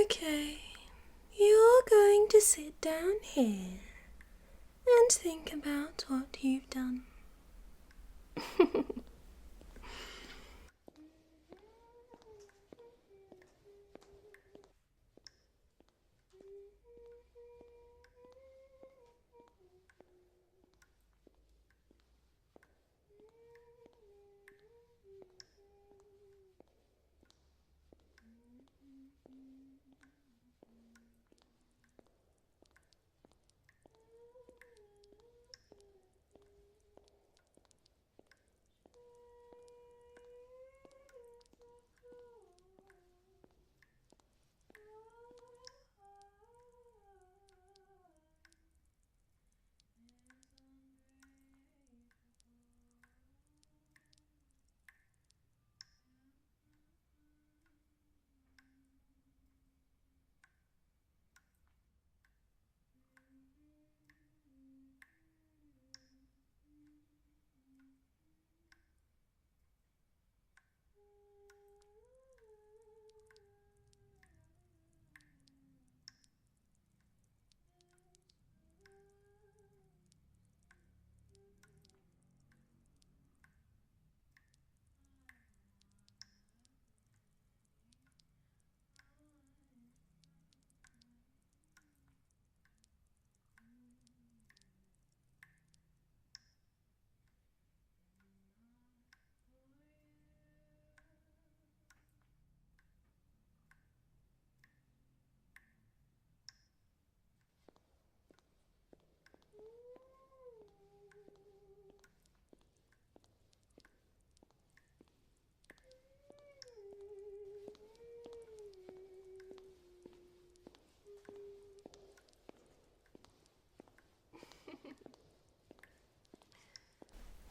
Speaker 1: Okay, you're going to sit down here and think about what you've done.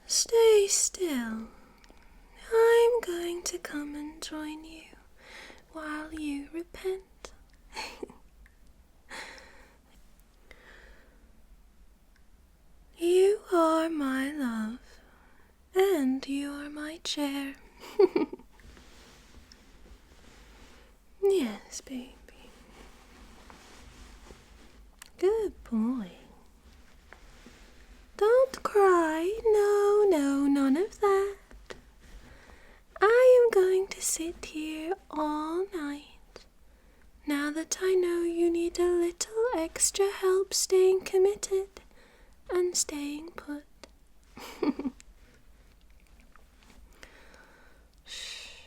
Speaker 1: Stay still. I'm going to come and join you while you repent. You are my love, and you are my chair. Yes, baby. Good boy. Don't cry. No, no, none of that. I am going to sit here all night. Now that I know you need a little extra help staying committed and staying put. Shh.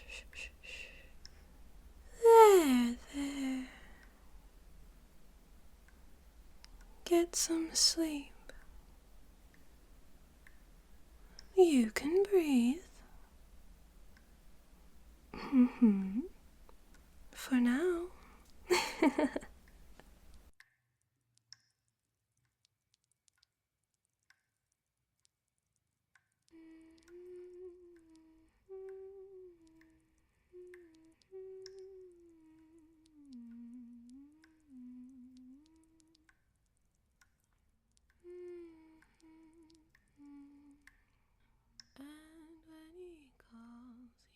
Speaker 1: get some sleep. You can breathe. For now. And when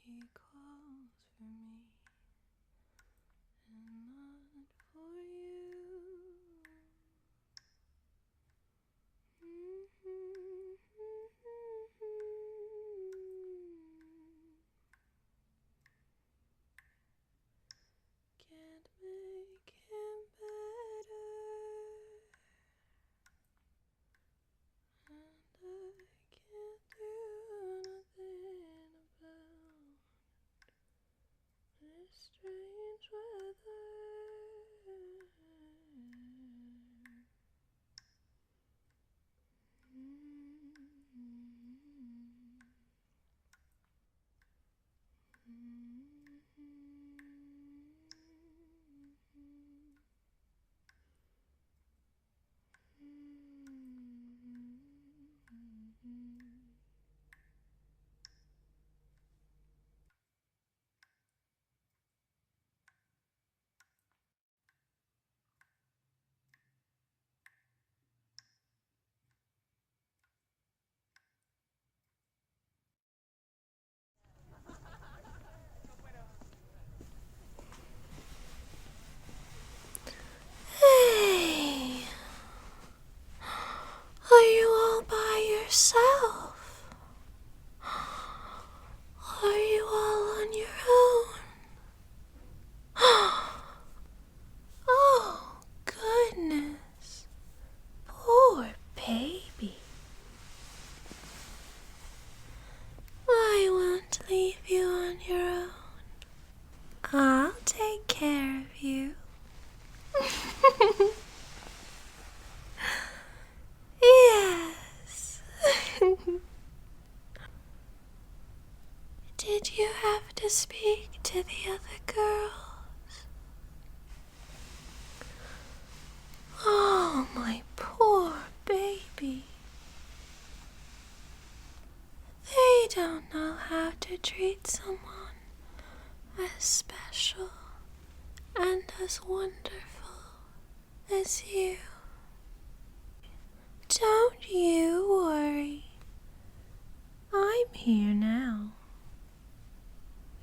Speaker 1: he calls for me, and not for you. Can't make him better, and I can't do nothing about this strange weather. Hey, are you all by yourself? Are you all on your own? Oh, goodness. Poor baby. I won't leave you on your own. I'll take care of you. Yes. Did you have to speak to the other girls? Oh, my poor baby. They don't know how to treat someone as special and as wonderful as you. Don't you worry. I'm here now.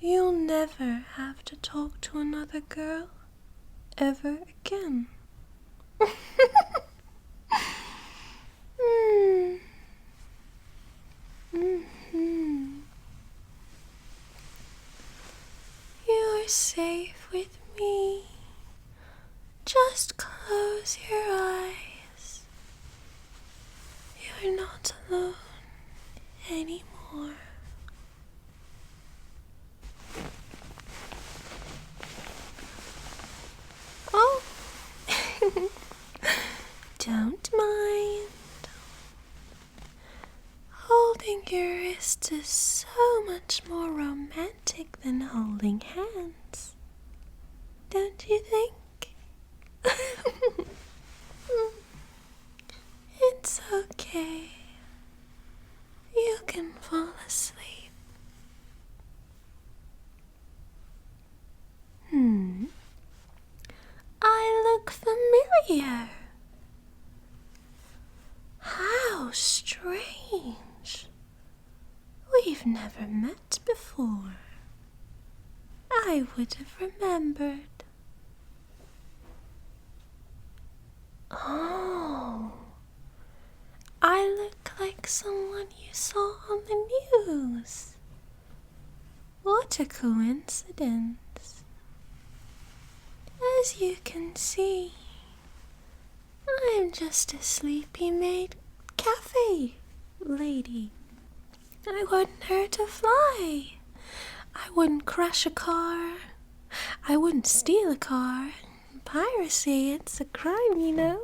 Speaker 1: You'll never have to talk to another girl ever again. You're safe with me. Just close your eyes. You're not alone anymore. Oh, don't mind. Holding your wrist is so much more romantic than holding hands. Don't you think? It's okay. You can fall asleep. I look familiar. How strange. We've never met before. I would have remembered. Oh, I look like someone you saw on the news. What a coincidence. As you can see, I'm just a sleepy maid cafe lady. I wouldn't hurt a fly. I wouldn't crash a car. I wouldn't steal a car. Piracy, it's a crime, you know.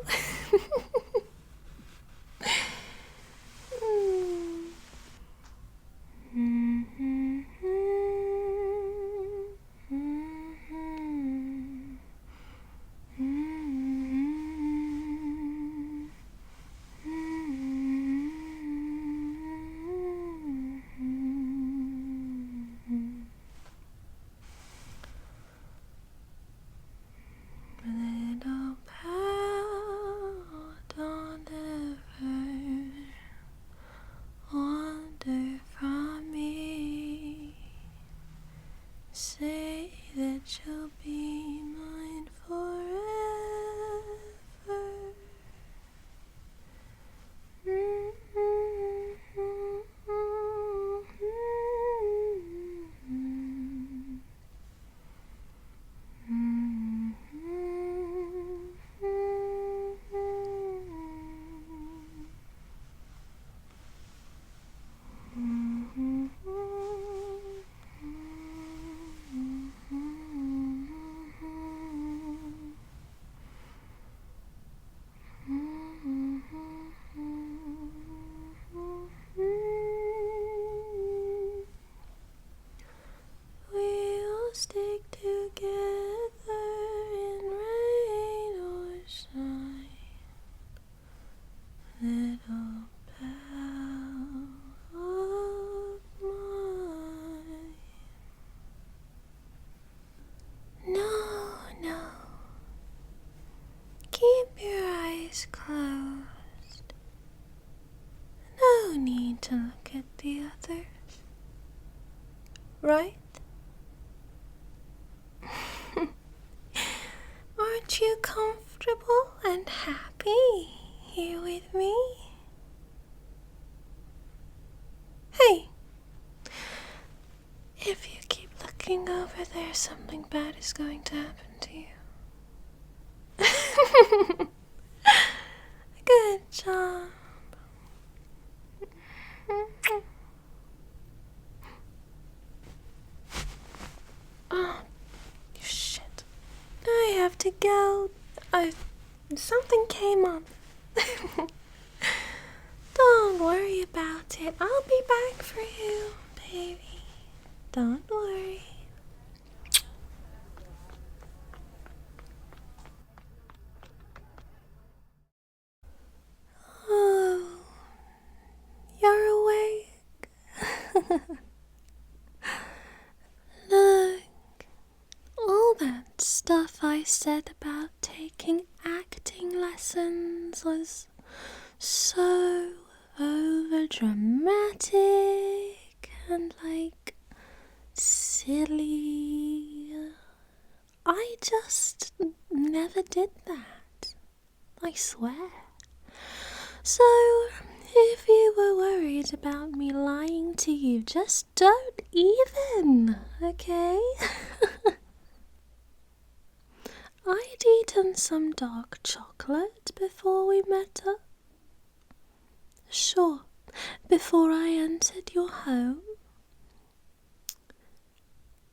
Speaker 1: me to look at the others, right? Aren't you comfortable and happy here with me? Hey, if you keep looking over there, something bad is going to happen to you. Good job. Oh, shit. I have to go. Something came up. Don't worry about it. I'll be back for you, baby. Don't worry. Oh, you're awake. Look, all that stuff I said about taking acting lessons was so overdramatic and silly. I just never did that. I swear. So, if you were worried about me lying to you, just don't even, okay? I'd eaten some dark chocolate before we met up. Sure, before I entered your home.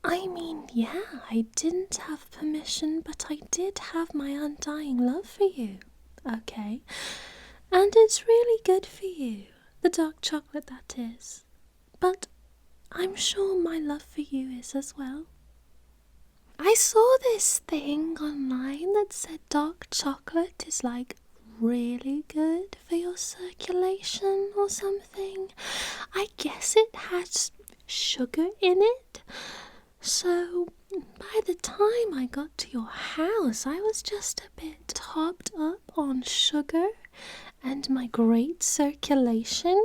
Speaker 1: I mean, yeah, I didn't have permission, but I did have my undying love for you, okay? And it's really good for you, the dark chocolate that is. But I'm sure my love for you is as well. I saw this thing online that said dark chocolate is really good for your circulation or something. I guess it has sugar in it. So by the time I got to your house, I was just a bit topped up on sugar and my great circulation,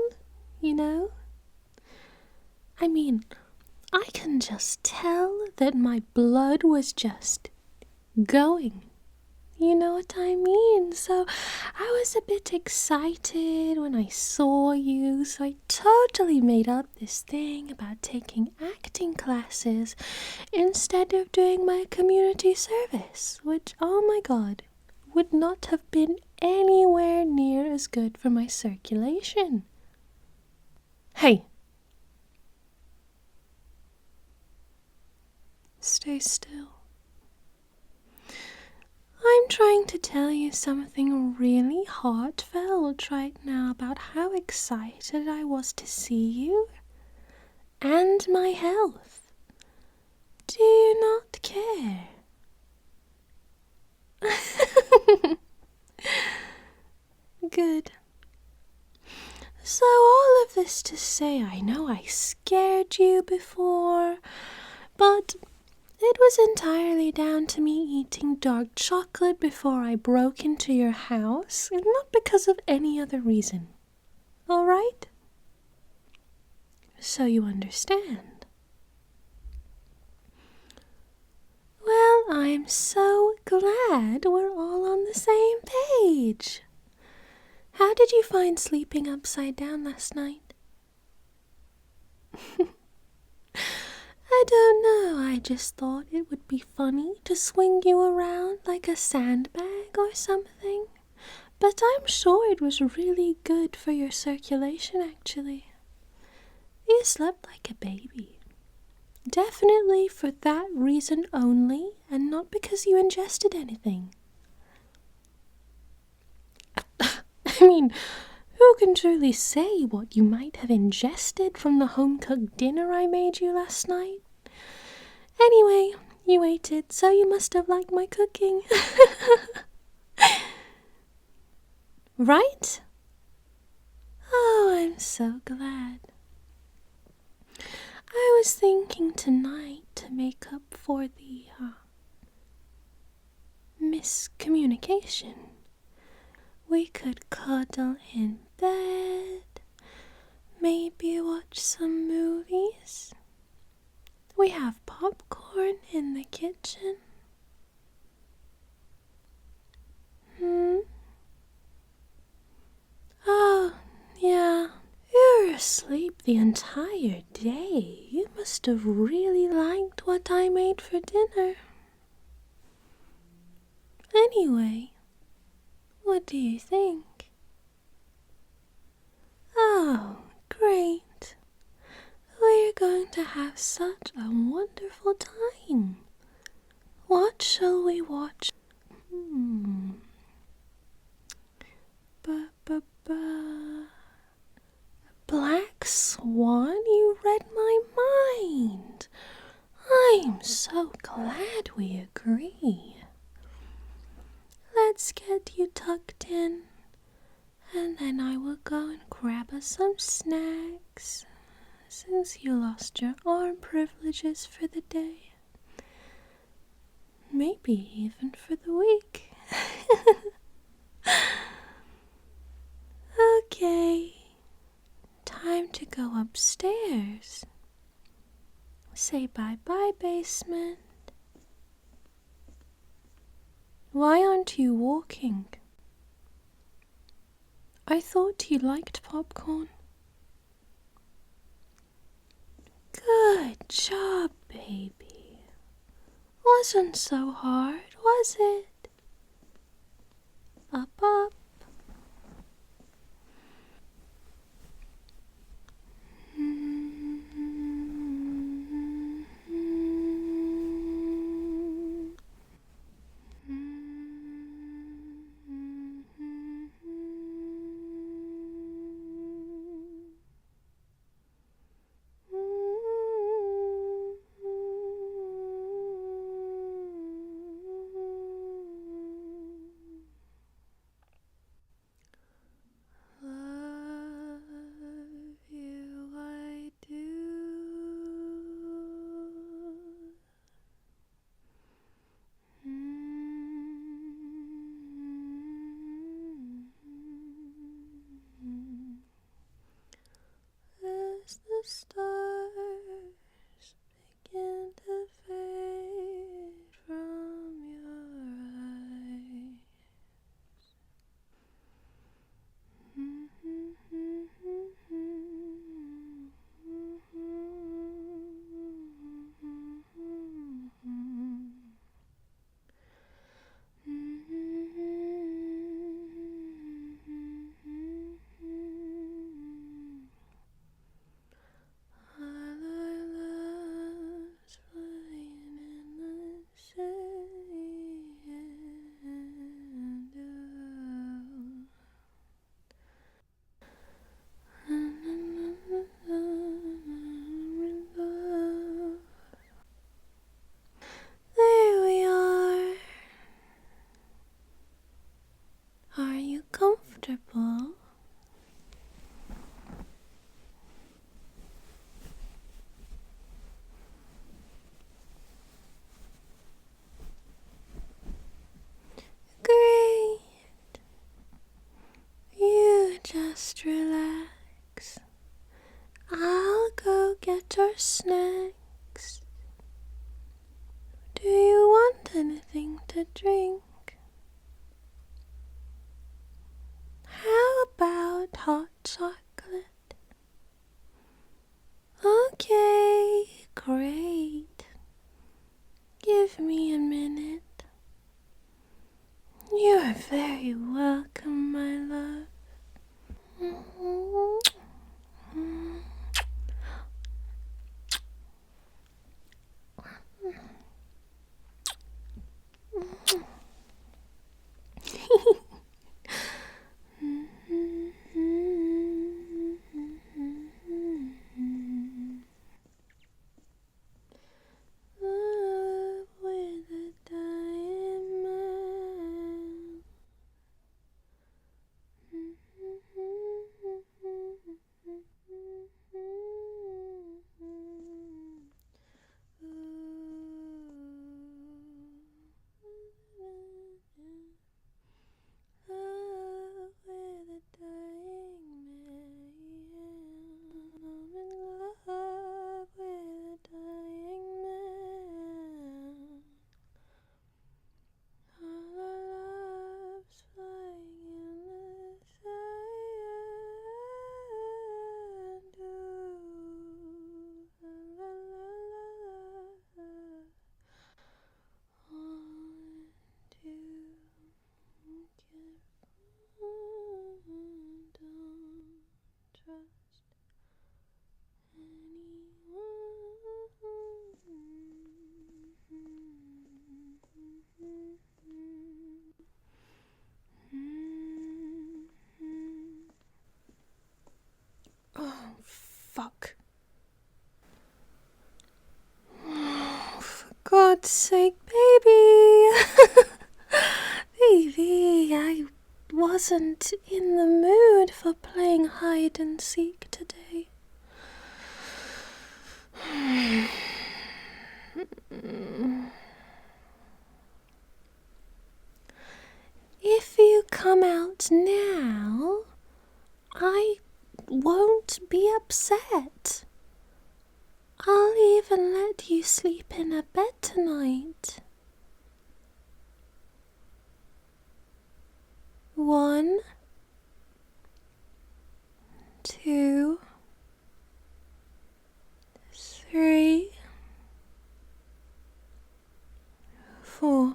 Speaker 1: you know? I mean, I can just tell that my blood was just going. You know what I mean? So I was a bit excited when I saw you, so I totally made up this thing about taking acting classes instead of doing my community service, which, oh my god, would not have been anywhere near as good for my circulation. Hey! Stay still. I'm trying to tell you something really heartfelt right now about how excited I was to see you and my health. Do you not care? Good. So all of this to say, I know I scared you before, but it was entirely down to me eating dark chocolate before I broke into your house, and not because of any other reason. All right? So you understand. Well, I'm so glad we're all on the same page. How did you find sleeping upside down last night? I don't know, I just thought it would be funny to swing you around like a sandbag or something. But I'm sure it was really good for your circulation, actually. You slept like a baby. Definitely for that reason only, and not because you ingested anything. I mean, who can truly say what you might have ingested from the home-cooked dinner I made you last night? Anyway, you ate it, so you must have liked my cooking. Right? Oh, I'm so glad. I was thinking tonight to make up for the miscommunication. We could cuddle in bed, maybe watch some movies. We have popcorn in the kitchen. Oh, yeah. You were asleep the entire day. You must have really liked what I made for dinner. Anyway, what do you think? Oh, great. We're going to have such a wonderful time. What shall we watch? Black Swan, you read my mind. I'm so glad we agree. Let's get you tucked in, and then I will go and grab us some snacks, since you lost your arm privileges for the day. Maybe even for the week. Okay, time to go upstairs. Say bye-bye, basement. Why aren't you walking? I thought you liked popcorn. Good job, baby. Wasn't so hard, was it? Up, up. As the stars begin to fade from your eyes. There we are. Are you comfortable? Great. You just relax. I'll go get our snacks. Do you want anything to drink? How about hot chocolate? Okay, great. Give me a minute. You're very welcome, my love. Love with a diamond. fuck. Oh, for God's sake, baby. Baby, I wasn't in the mood for playing hide and seek today. If you come out now, I won't be upset. I'll even let you sleep in a bed tonight. 1, 2, 3, 4.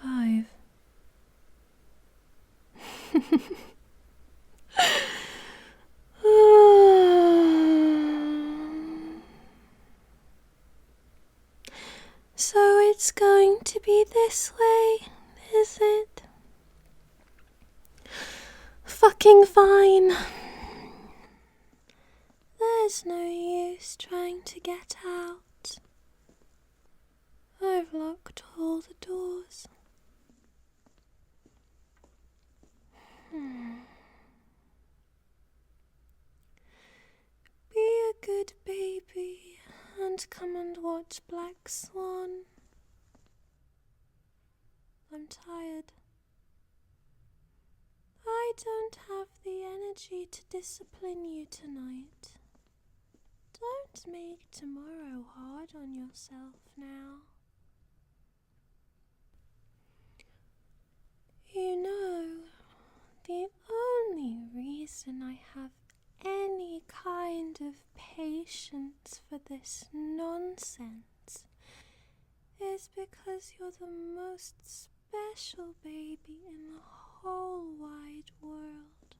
Speaker 1: 5. So it's going to be this way, is it? Fucking fine. There's no use trying to get out. I've locked all the doors. Be a good baby and come and watch Black Swan. I'm tired. I don't have the energy to discipline you tonight. Don't make tomorrow hard on yourself now. You know, the only reason I have any kind of patience for this nonsense is because you're the most special baby in the whole wide world.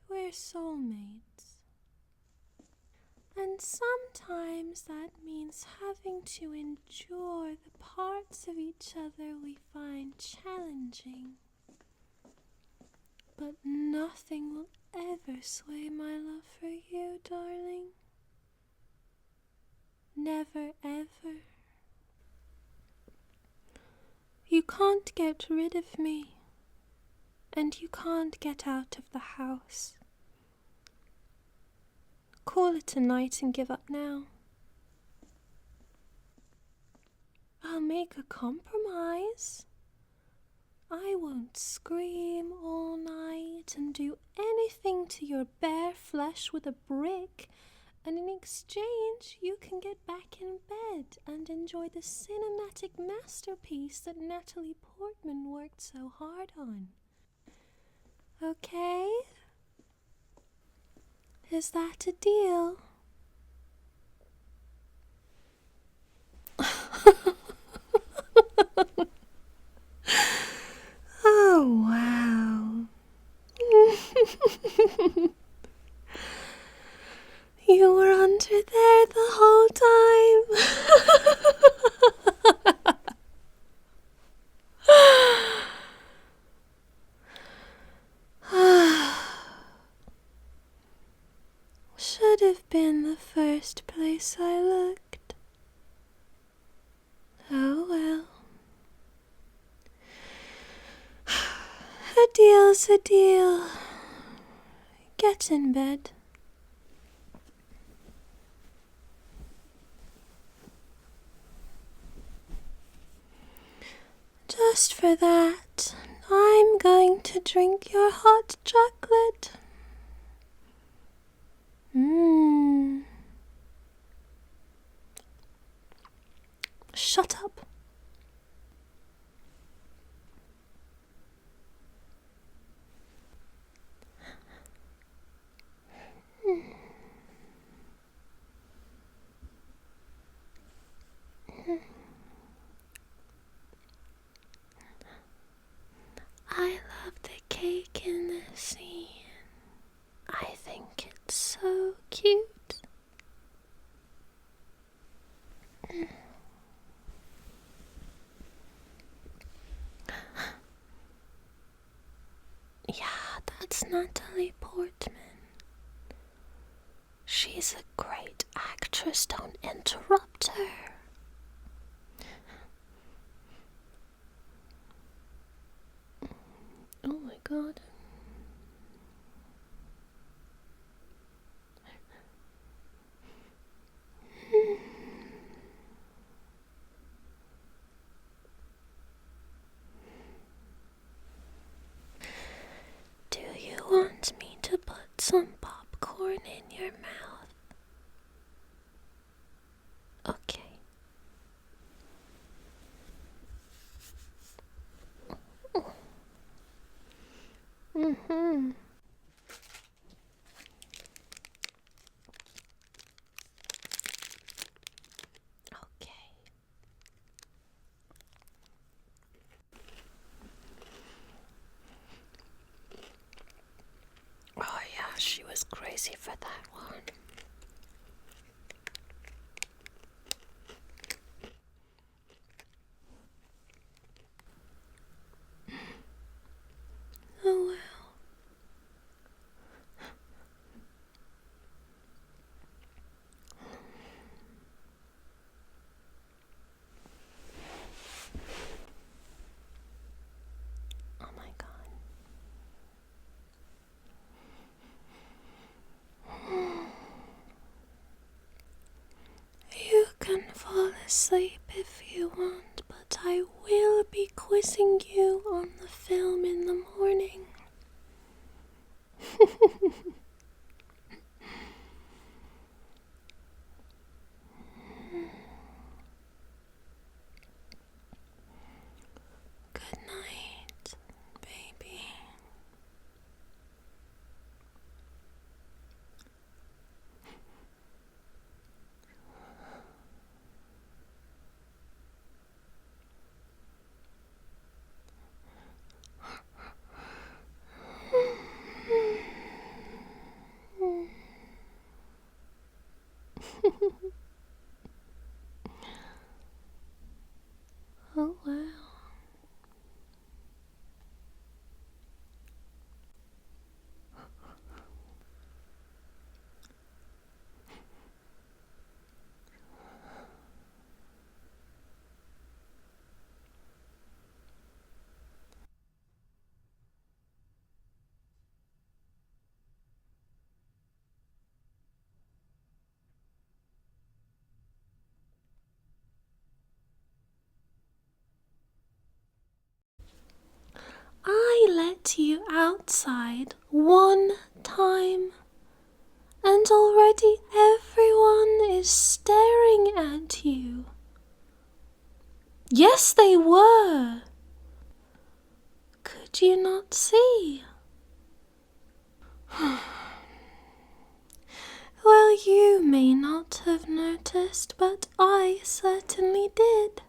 Speaker 1: We're soulmates. And sometimes that means having to endure the parts of each other we find challenging. But nothing will ever sway my love for you, darling. Never, ever. You can't get rid of me, and you can't get out of the house. Call it a night and give up now. I'll make a compromise. I won't scream all night and do anything to your bare flesh with a brick, and in exchange you can get back in bed and enjoy the cinematic masterpiece that Natalie Portman worked so hard on. Okay? Is that a deal? Oh, wow. You were under there the whole time. Should have been the first place I looked. Oh well. A deal's a deal. Get in bed. Just for that, I'm going to drink your hot chocolate. Shut up. I love the cake in this scene. I think it's so cute. Yeah, that's Natalie Portman. She's a great actress, don't interrupt her. Oh my god. Do you want me to put some popcorn in your mouth? Okay. Mm-hmm. Okay. Oh yeah, she was crazy for that one. Oh well. Oh my god. You can fall asleep if you want, but I will be quizzing you on the film in the morning. Good night, baby. Oh well. I let you outside one time, and already everyone is staring at you. Yes, they were. Could you not see? Well, you may not have noticed, but I certainly did.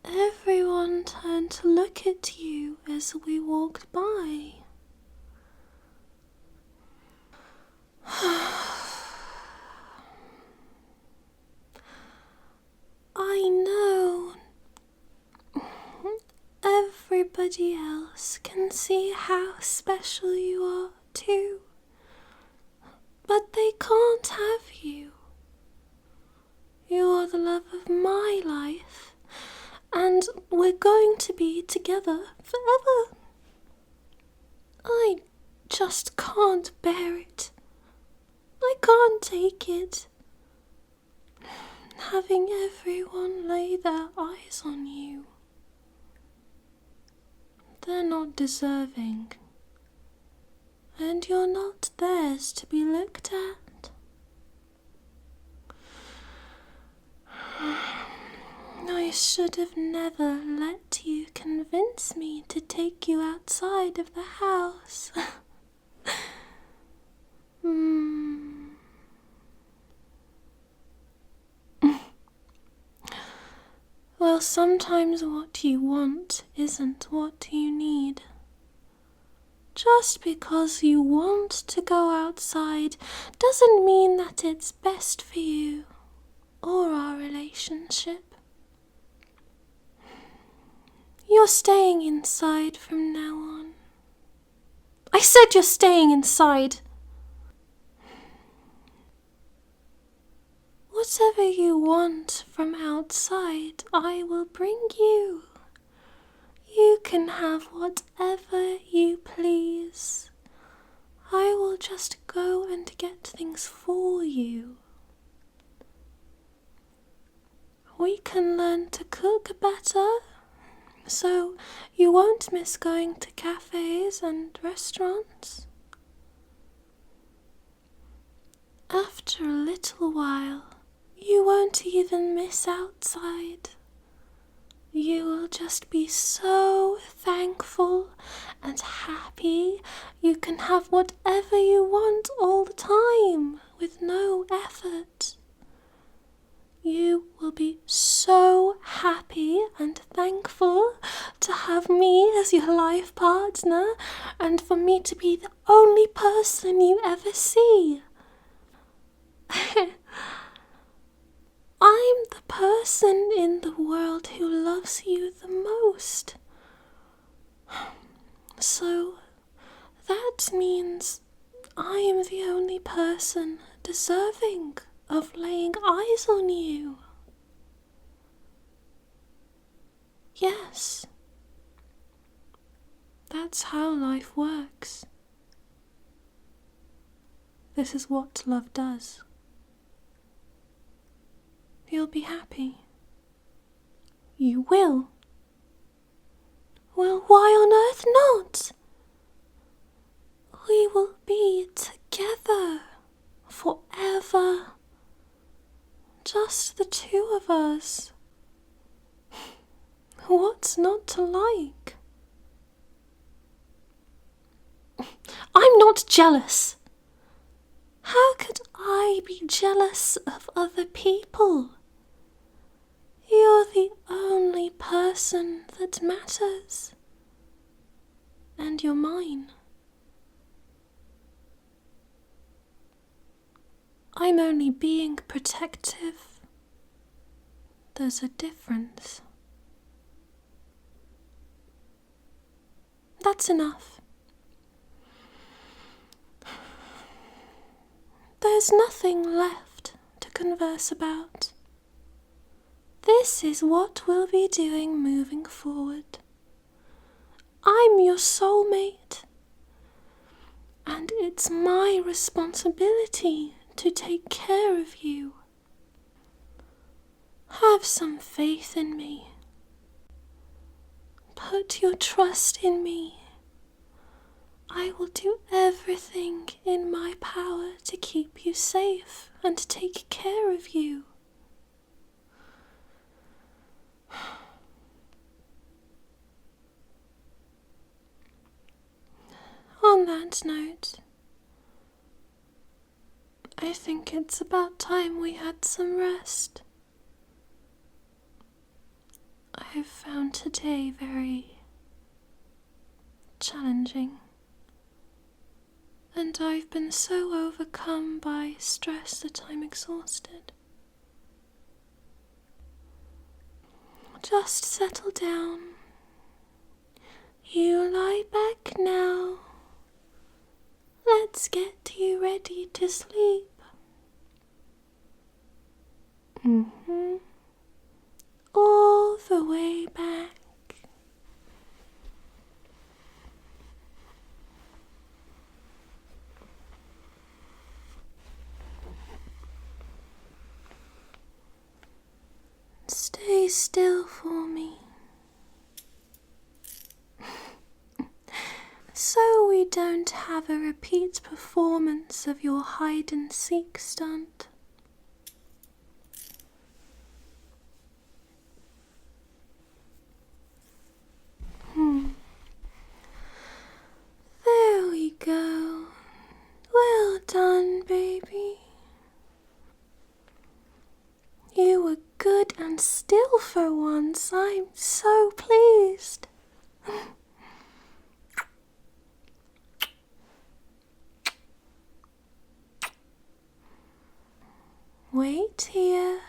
Speaker 1: Everyone turned to look at you as we walked by. I know. Everybody else can see how special you are too. But they can't have you. You're the love of my life, and we're going to be together forever. I just can't bear it. I can't take it. Having everyone lay their eyes on you. They're not deserving, and you're not theirs to be looked at. I should have never let you convince me to take you outside of the house. Well, sometimes what you want isn't what you need. Just because you want to go outside doesn't mean that it's best for you or our relationship. You're staying inside from now on. I said you're staying inside. Whatever you want from outside, I will bring you. You can have whatever you please. I will just go and get things for you. We can learn to cook better, so you won't miss going to cafes and restaurants. After a little while, you won't even miss outside. You will just be so thankful and happy you can have whatever you want all the time with no effort. You will be so happy and thankful to have me as your life partner and for me to be the only person you ever see. I'm the person in the world who loves you the most. So that means I am the only person deserving of laying eyes on you. Yes, that's how life works. This is what love does. You'll be happy. You will. Well, why on earth not? We will be together forever. Just the two of us. What's not to like? I'm not jealous. How could I be jealous of other people? You're the only person that matters. And you're mine. I'm only being protective. There's a difference. That's enough. There's nothing left to converse about. This is what we'll be doing moving forward. I'm your soulmate, and it's my responsibility to take care of you. Have some faith in me. Put your trust in me. I will do everything in my power to keep you safe and take care of you. On that note, I think it's about time we had some rest. I've found today very challenging, and I've been so overcome by stress that I'm exhausted. Just settle down. You lie back now. Let's get you ready to sleep. All the way back. Stay still for me. So we don't have a repeat performance of your hide-and-seek stunt. There we go. Well done, baby. You were good and still for once. I'm so pleased. Wait here.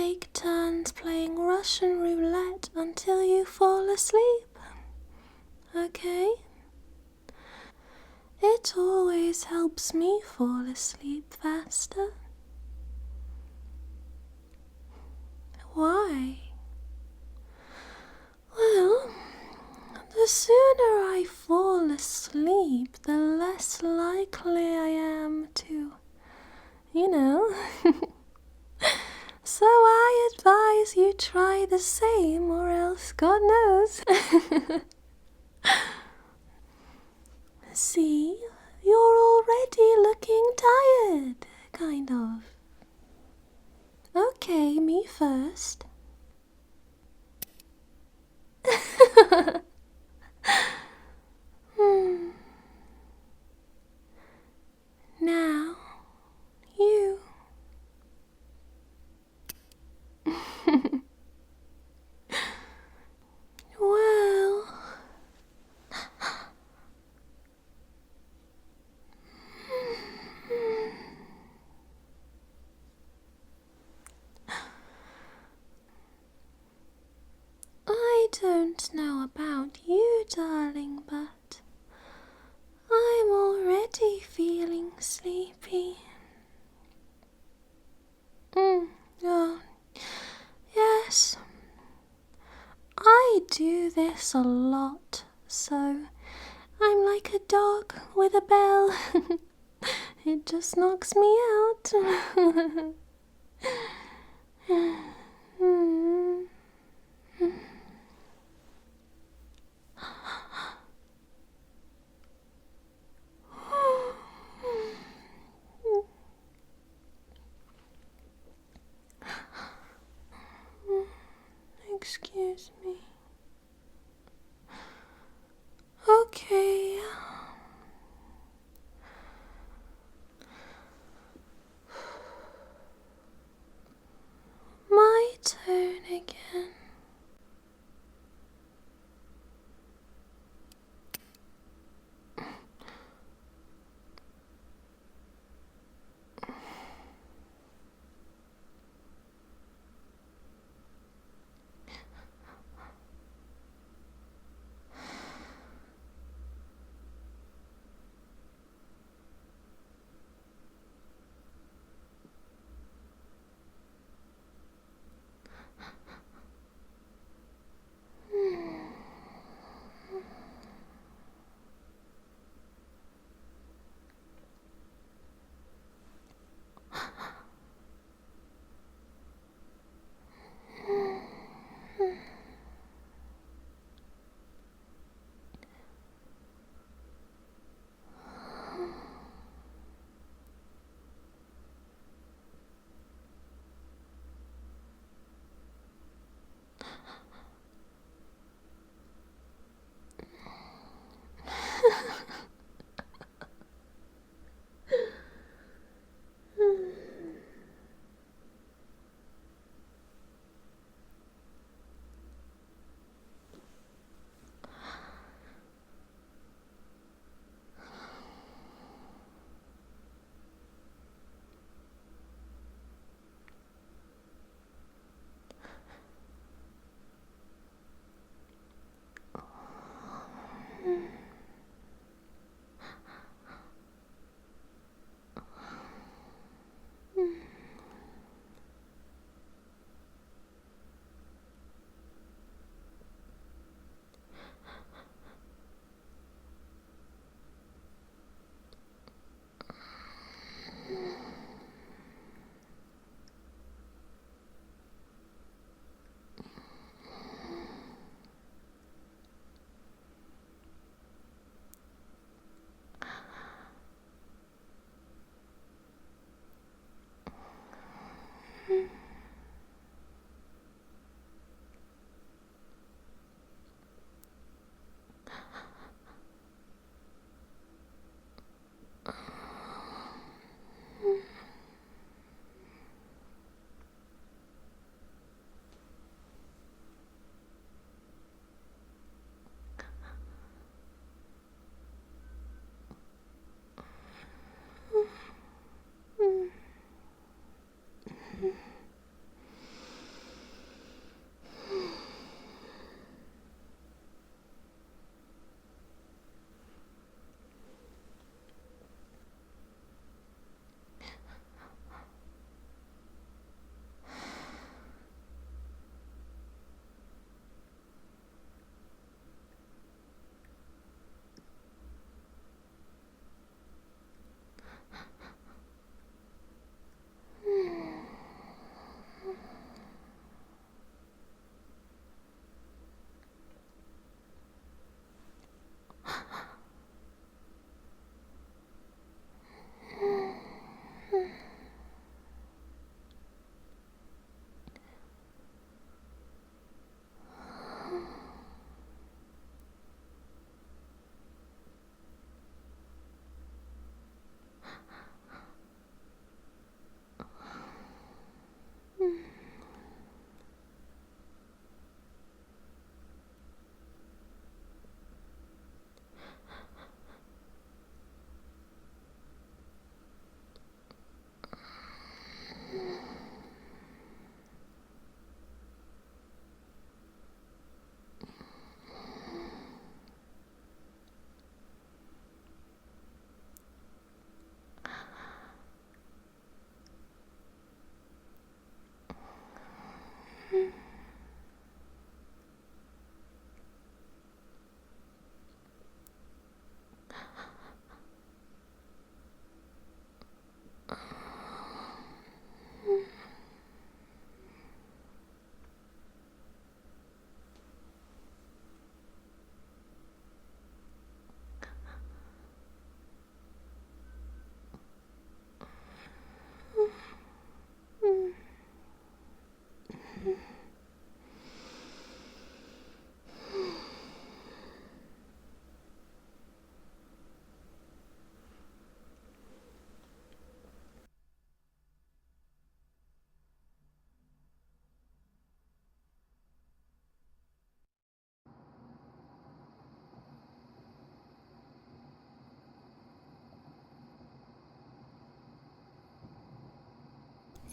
Speaker 1: take turns playing Russian roulette until you fall asleep. Okay? It always helps me fall asleep faster. Why? Well, the sooner I fall asleep, the less likely I am to, So I advise you try the same, or else God knows. See, you're already looking tired, kind of. Okay, me first. Now, you. Well, I don't know about you, darling, but I'm already feeling sleepy. Oh, yes. I do this a lot, so I'm like a dog with a bell. It just knocks me out. Excuse me. Okay. My turn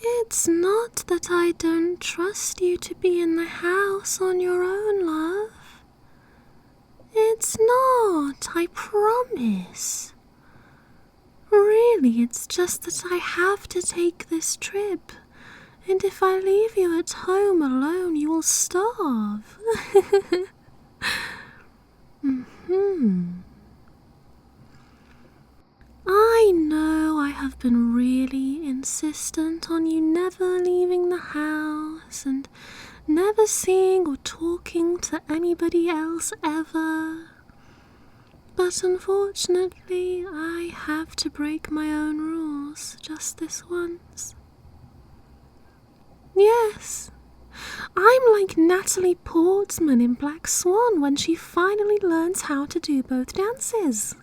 Speaker 1: It's not that I don't trust you to be in the house on your own, love. It's not, I promise. Really, it's just that I have to take this trip, and if I leave you at home alone, you will starve. I know I have been really insistent on you never leaving the house and never seeing or talking to anybody else ever. But unfortunately, I have to break my own rules just this once. Yes, I'm like Natalie Portman in Black Swan when she finally learns how to do both dances.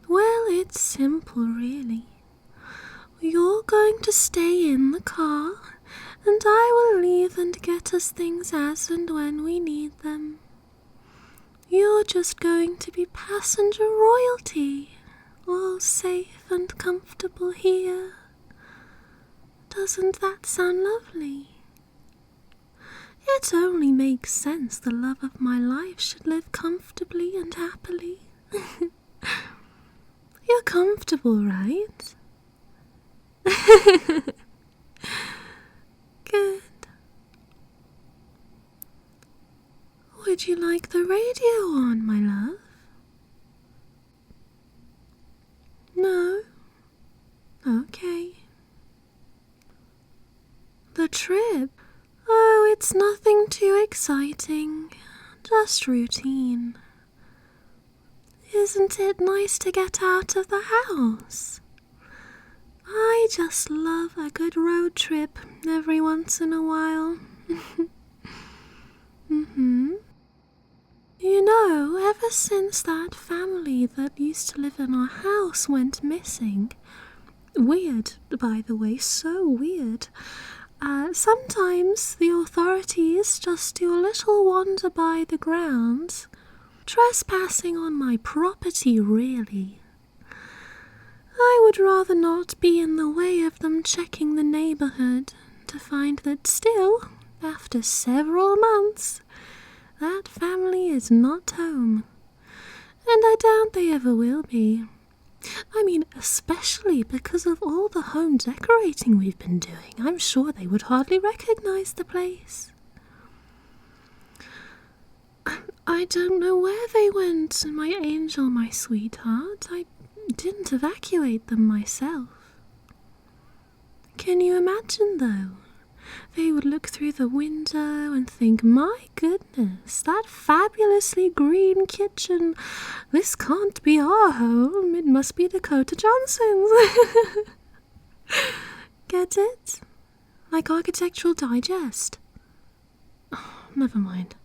Speaker 1: Well, it's simple, really. You're going to stay in the car, and I will leave and get us things as and when we need them. You're just going to be passenger royalty, all safe and comfortable here. Doesn't that sound lovely? It only makes sense the love of my life should live comfortably and happily. You're comfortable, right? Good. Would you like the radio on, my love? No? Okay. The trip? Oh, it's nothing too exciting. Just routine. Isn't it nice to get out of the house? I just love a good road trip every once in a while. You know, ever since that family that used to live in our house went missing, weird, by the way, so weird, sometimes the authorities just do a little wander by the grounds, trespassing on my property, really. I would rather not be in the way of them checking the neighborhood to find that still, after several months, that family is not home. And I doubt they ever will be. I mean, especially because of all the home decorating we've been doing. I'm sure they would hardly recognize the place. I don't know where they went, my angel, my sweetheart. I didn't evacuate them myself. Can you imagine, though? They would look through the window and think, my goodness, that fabulously green kitchen. This can't be our home. It must be Dakota Johnson's. Get it? Like Architectural Digest. Oh, never mind.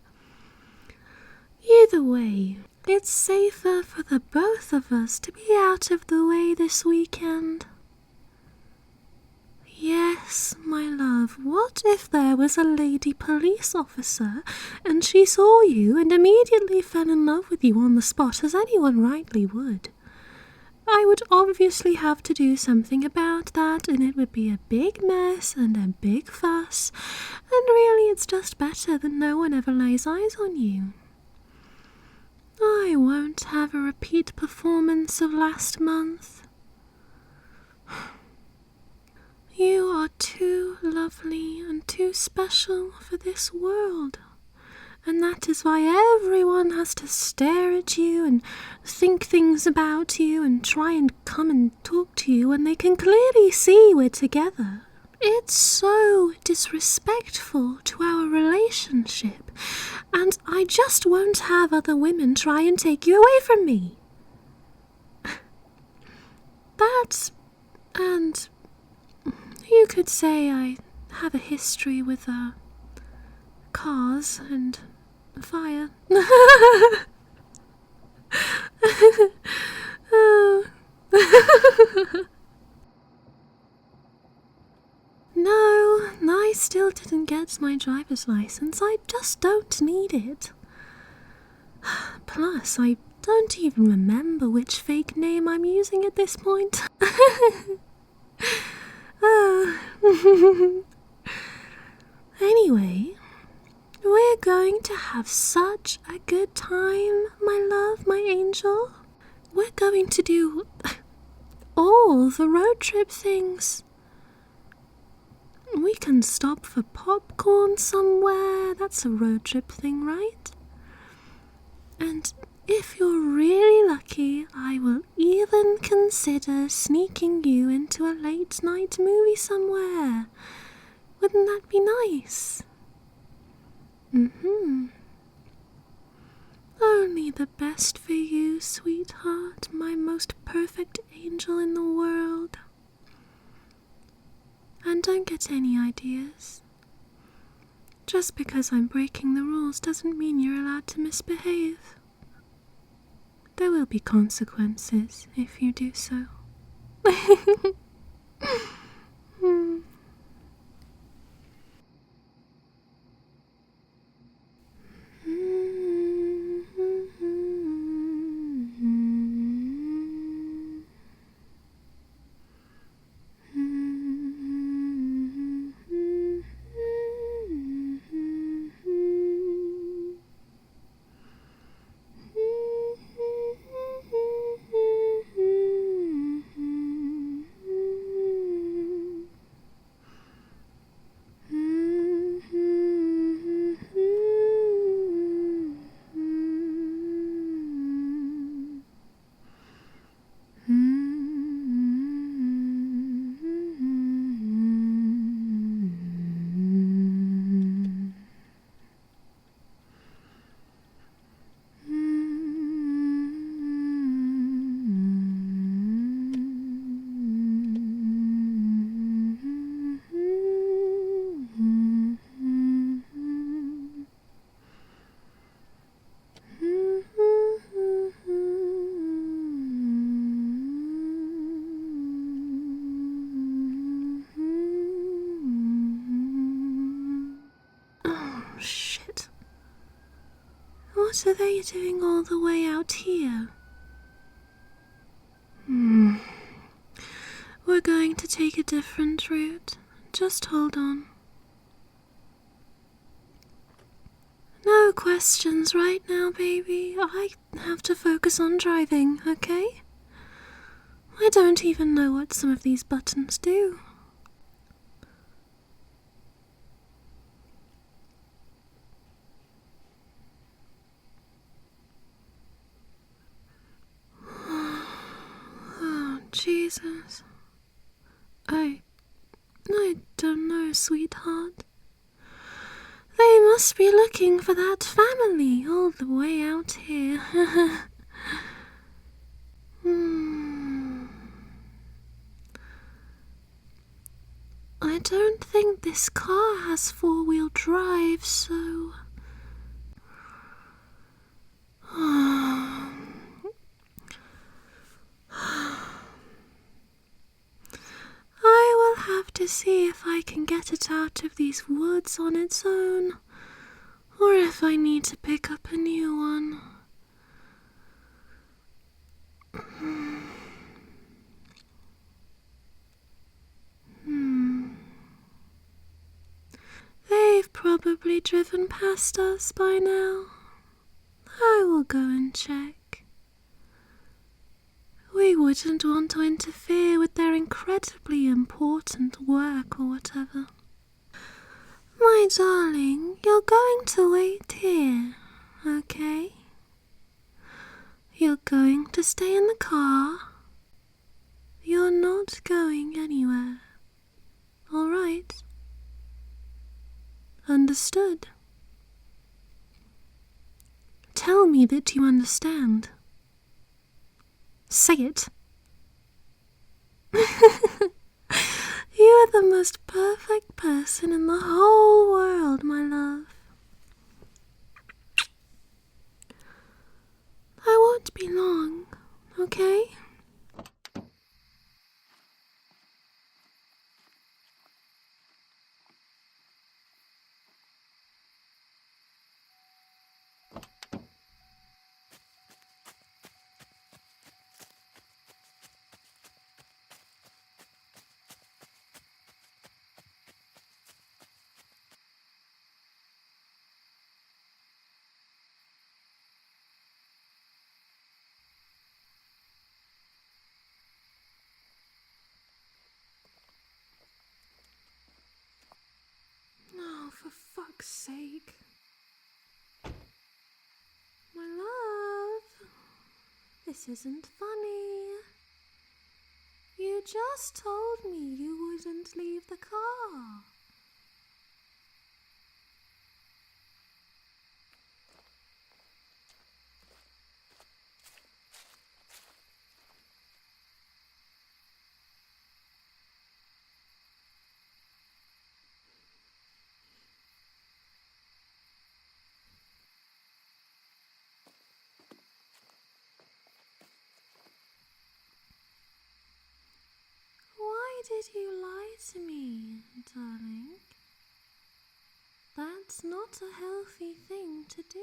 Speaker 1: Either way, it's safer for the both of us to be out of the way this weekend. Yes, my love, what if there was a lady police officer and she saw you and immediately fell in love with you on the spot, as anyone rightly would? I would obviously have to do something about that, and it would be a big mess and a big fuss, and really it's just better that no one ever lays eyes on you. I won't have a repeat performance of last month. You are too lovely and too special for this world, and that is why everyone has to stare at you and think things about you and try and come and talk to you when they can clearly see we're together. It's so disrespectful to our relationship, and I just won't have other women try and take you away from me. That, and you could say I have a history with cars and fire. No, I still didn't get my driver's license. I just don't need it. Plus, I don't even remember which fake name I'm using at this point. Anyway, we're going to have such a good time, my love, my angel. We're going to do all the road trip things. We can stop for popcorn somewhere. That's a road trip thing, right? And if you're really lucky, I will even consider sneaking you into a late night movie somewhere. Wouldn't that be nice? Only the best for you, sweetheart, my most perfect angel in the world. And don't get any ideas. Just because I'm breaking the rules doesn't mean you're allowed to misbehave. There will be consequences if you do so. Shit. What are they doing all the way out here? We're going to take a different route. Just hold on. No questions right now, baby. I have to focus on driving, okay? I don't even know what some of these buttons do. Jesus. I don't know, sweetheart. They must be looking for that family all the way out here. I don't think this car has four-wheel drive, so... I will have to see if I can get it out of these woods on its own, or if I need to pick up a new one. They've probably driven past us by now. I will go and check. We wouldn't want to interfere with their incredibly important work or whatever. My darling, you're going to wait here, okay? You're going to stay in the car. You're not going anywhere. All right? Understood. Tell me that you understand. Say it. You are the most perfect person in the whole world, my love. I won't be long, okay? This isn't funny. You just told me you wouldn't leave the car. Why did you lie to me, darling? That's not a healthy thing to do.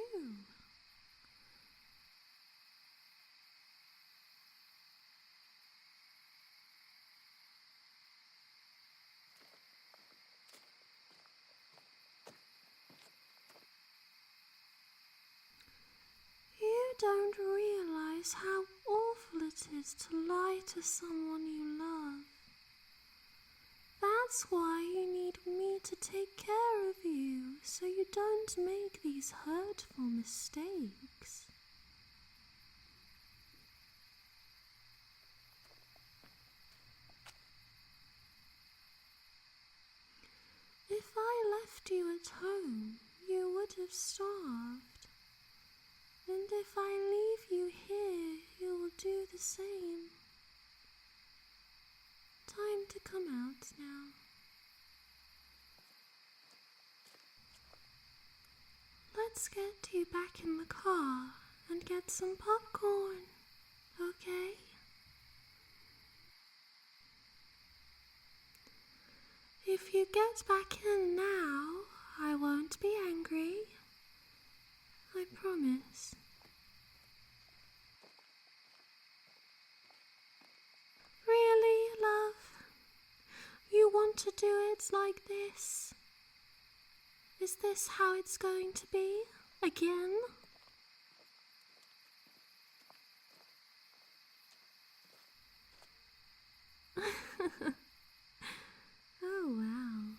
Speaker 1: You don't realize how awful it is to lie to someone you love. That's why you need me to take care of you, so you don't make these hurtful mistakes. If I left you at home, you would have starved. And if I leave you here, you will do the same. Time to come out now. Let's get you back in the car and get some popcorn, okay? If you get back in now, I won't be angry. I promise. Really, love? You want to do it like this? Is this how it's going to be? Again? Oh, wow.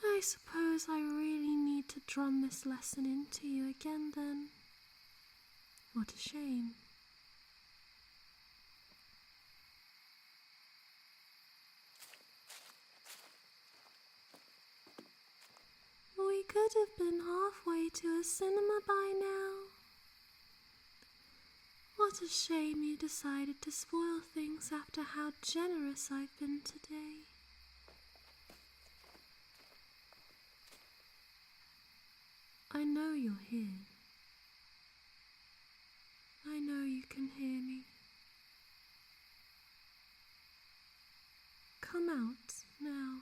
Speaker 1: I suppose I really need to drum this lesson into you again then. What a shame. We could have been halfway to a cinema by now. What a shame you decided to spoil things after how generous I've been today. I know you're here. I know you can hear me. Come out now.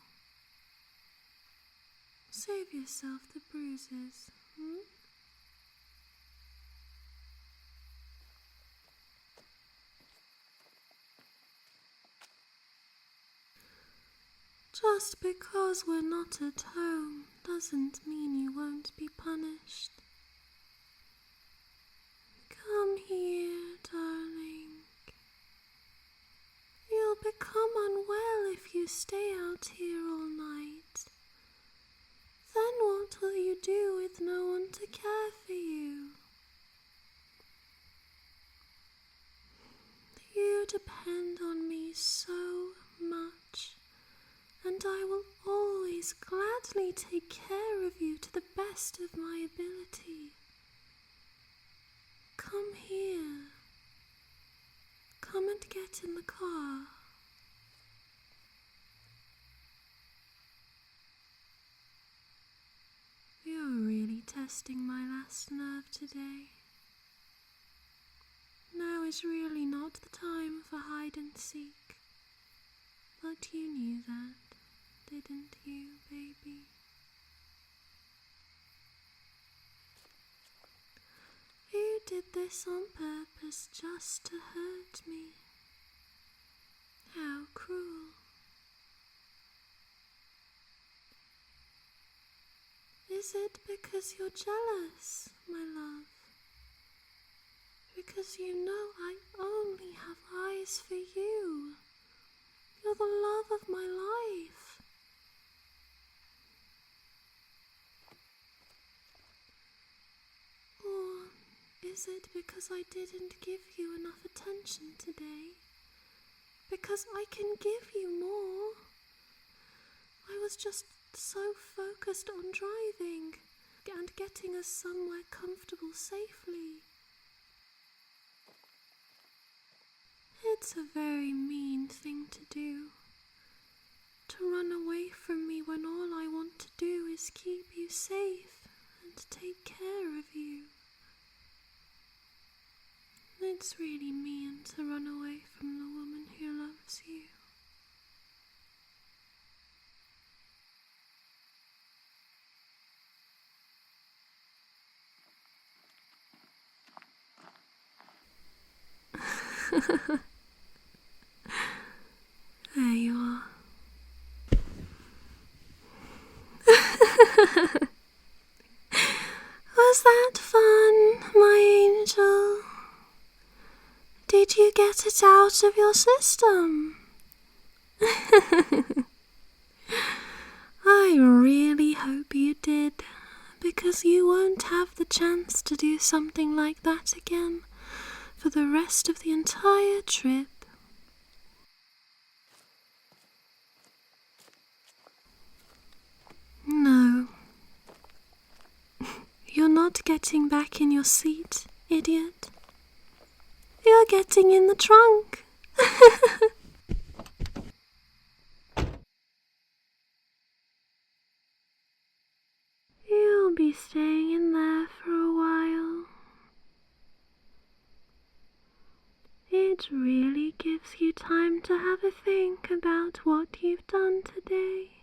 Speaker 1: Save yourself the bruises, Just because we're not at home doesn't mean you won't be punished. Come here, darling. You'll become unwell if you stay out here all night. Then what will you do with no one to care for you? You depend on me so much, and I will always gladly take care of you to the best of my ability. Come here. Come and get in the car. You're really testing my last nerve today. Now is really not the time for hide and seek. But you knew that, didn't you, baby? You did this on purpose just to hurt me. How cruel. Is it because you're jealous, my love? Because you know I only have eyes for you. You're the love of my life. Or Is it because I didn't give you enough attention today? Because I can give you more. I was just so focused on driving and getting us somewhere comfortable safely. It's a very mean thing to do. To run away from me when all I want to do is keep you safe and take care of you. It's really mean to run away from the woman who loves you. There you are. Was that fun, my angel? Did you get it out of your system? I really hope you did, because you won't have the chance to do something like that again for the rest of the entire trip. No. You're not getting back in your seat, idiot. You're getting in the trunk. You'll be staying in there for a while. It really gives you time to have a think about what you've done today.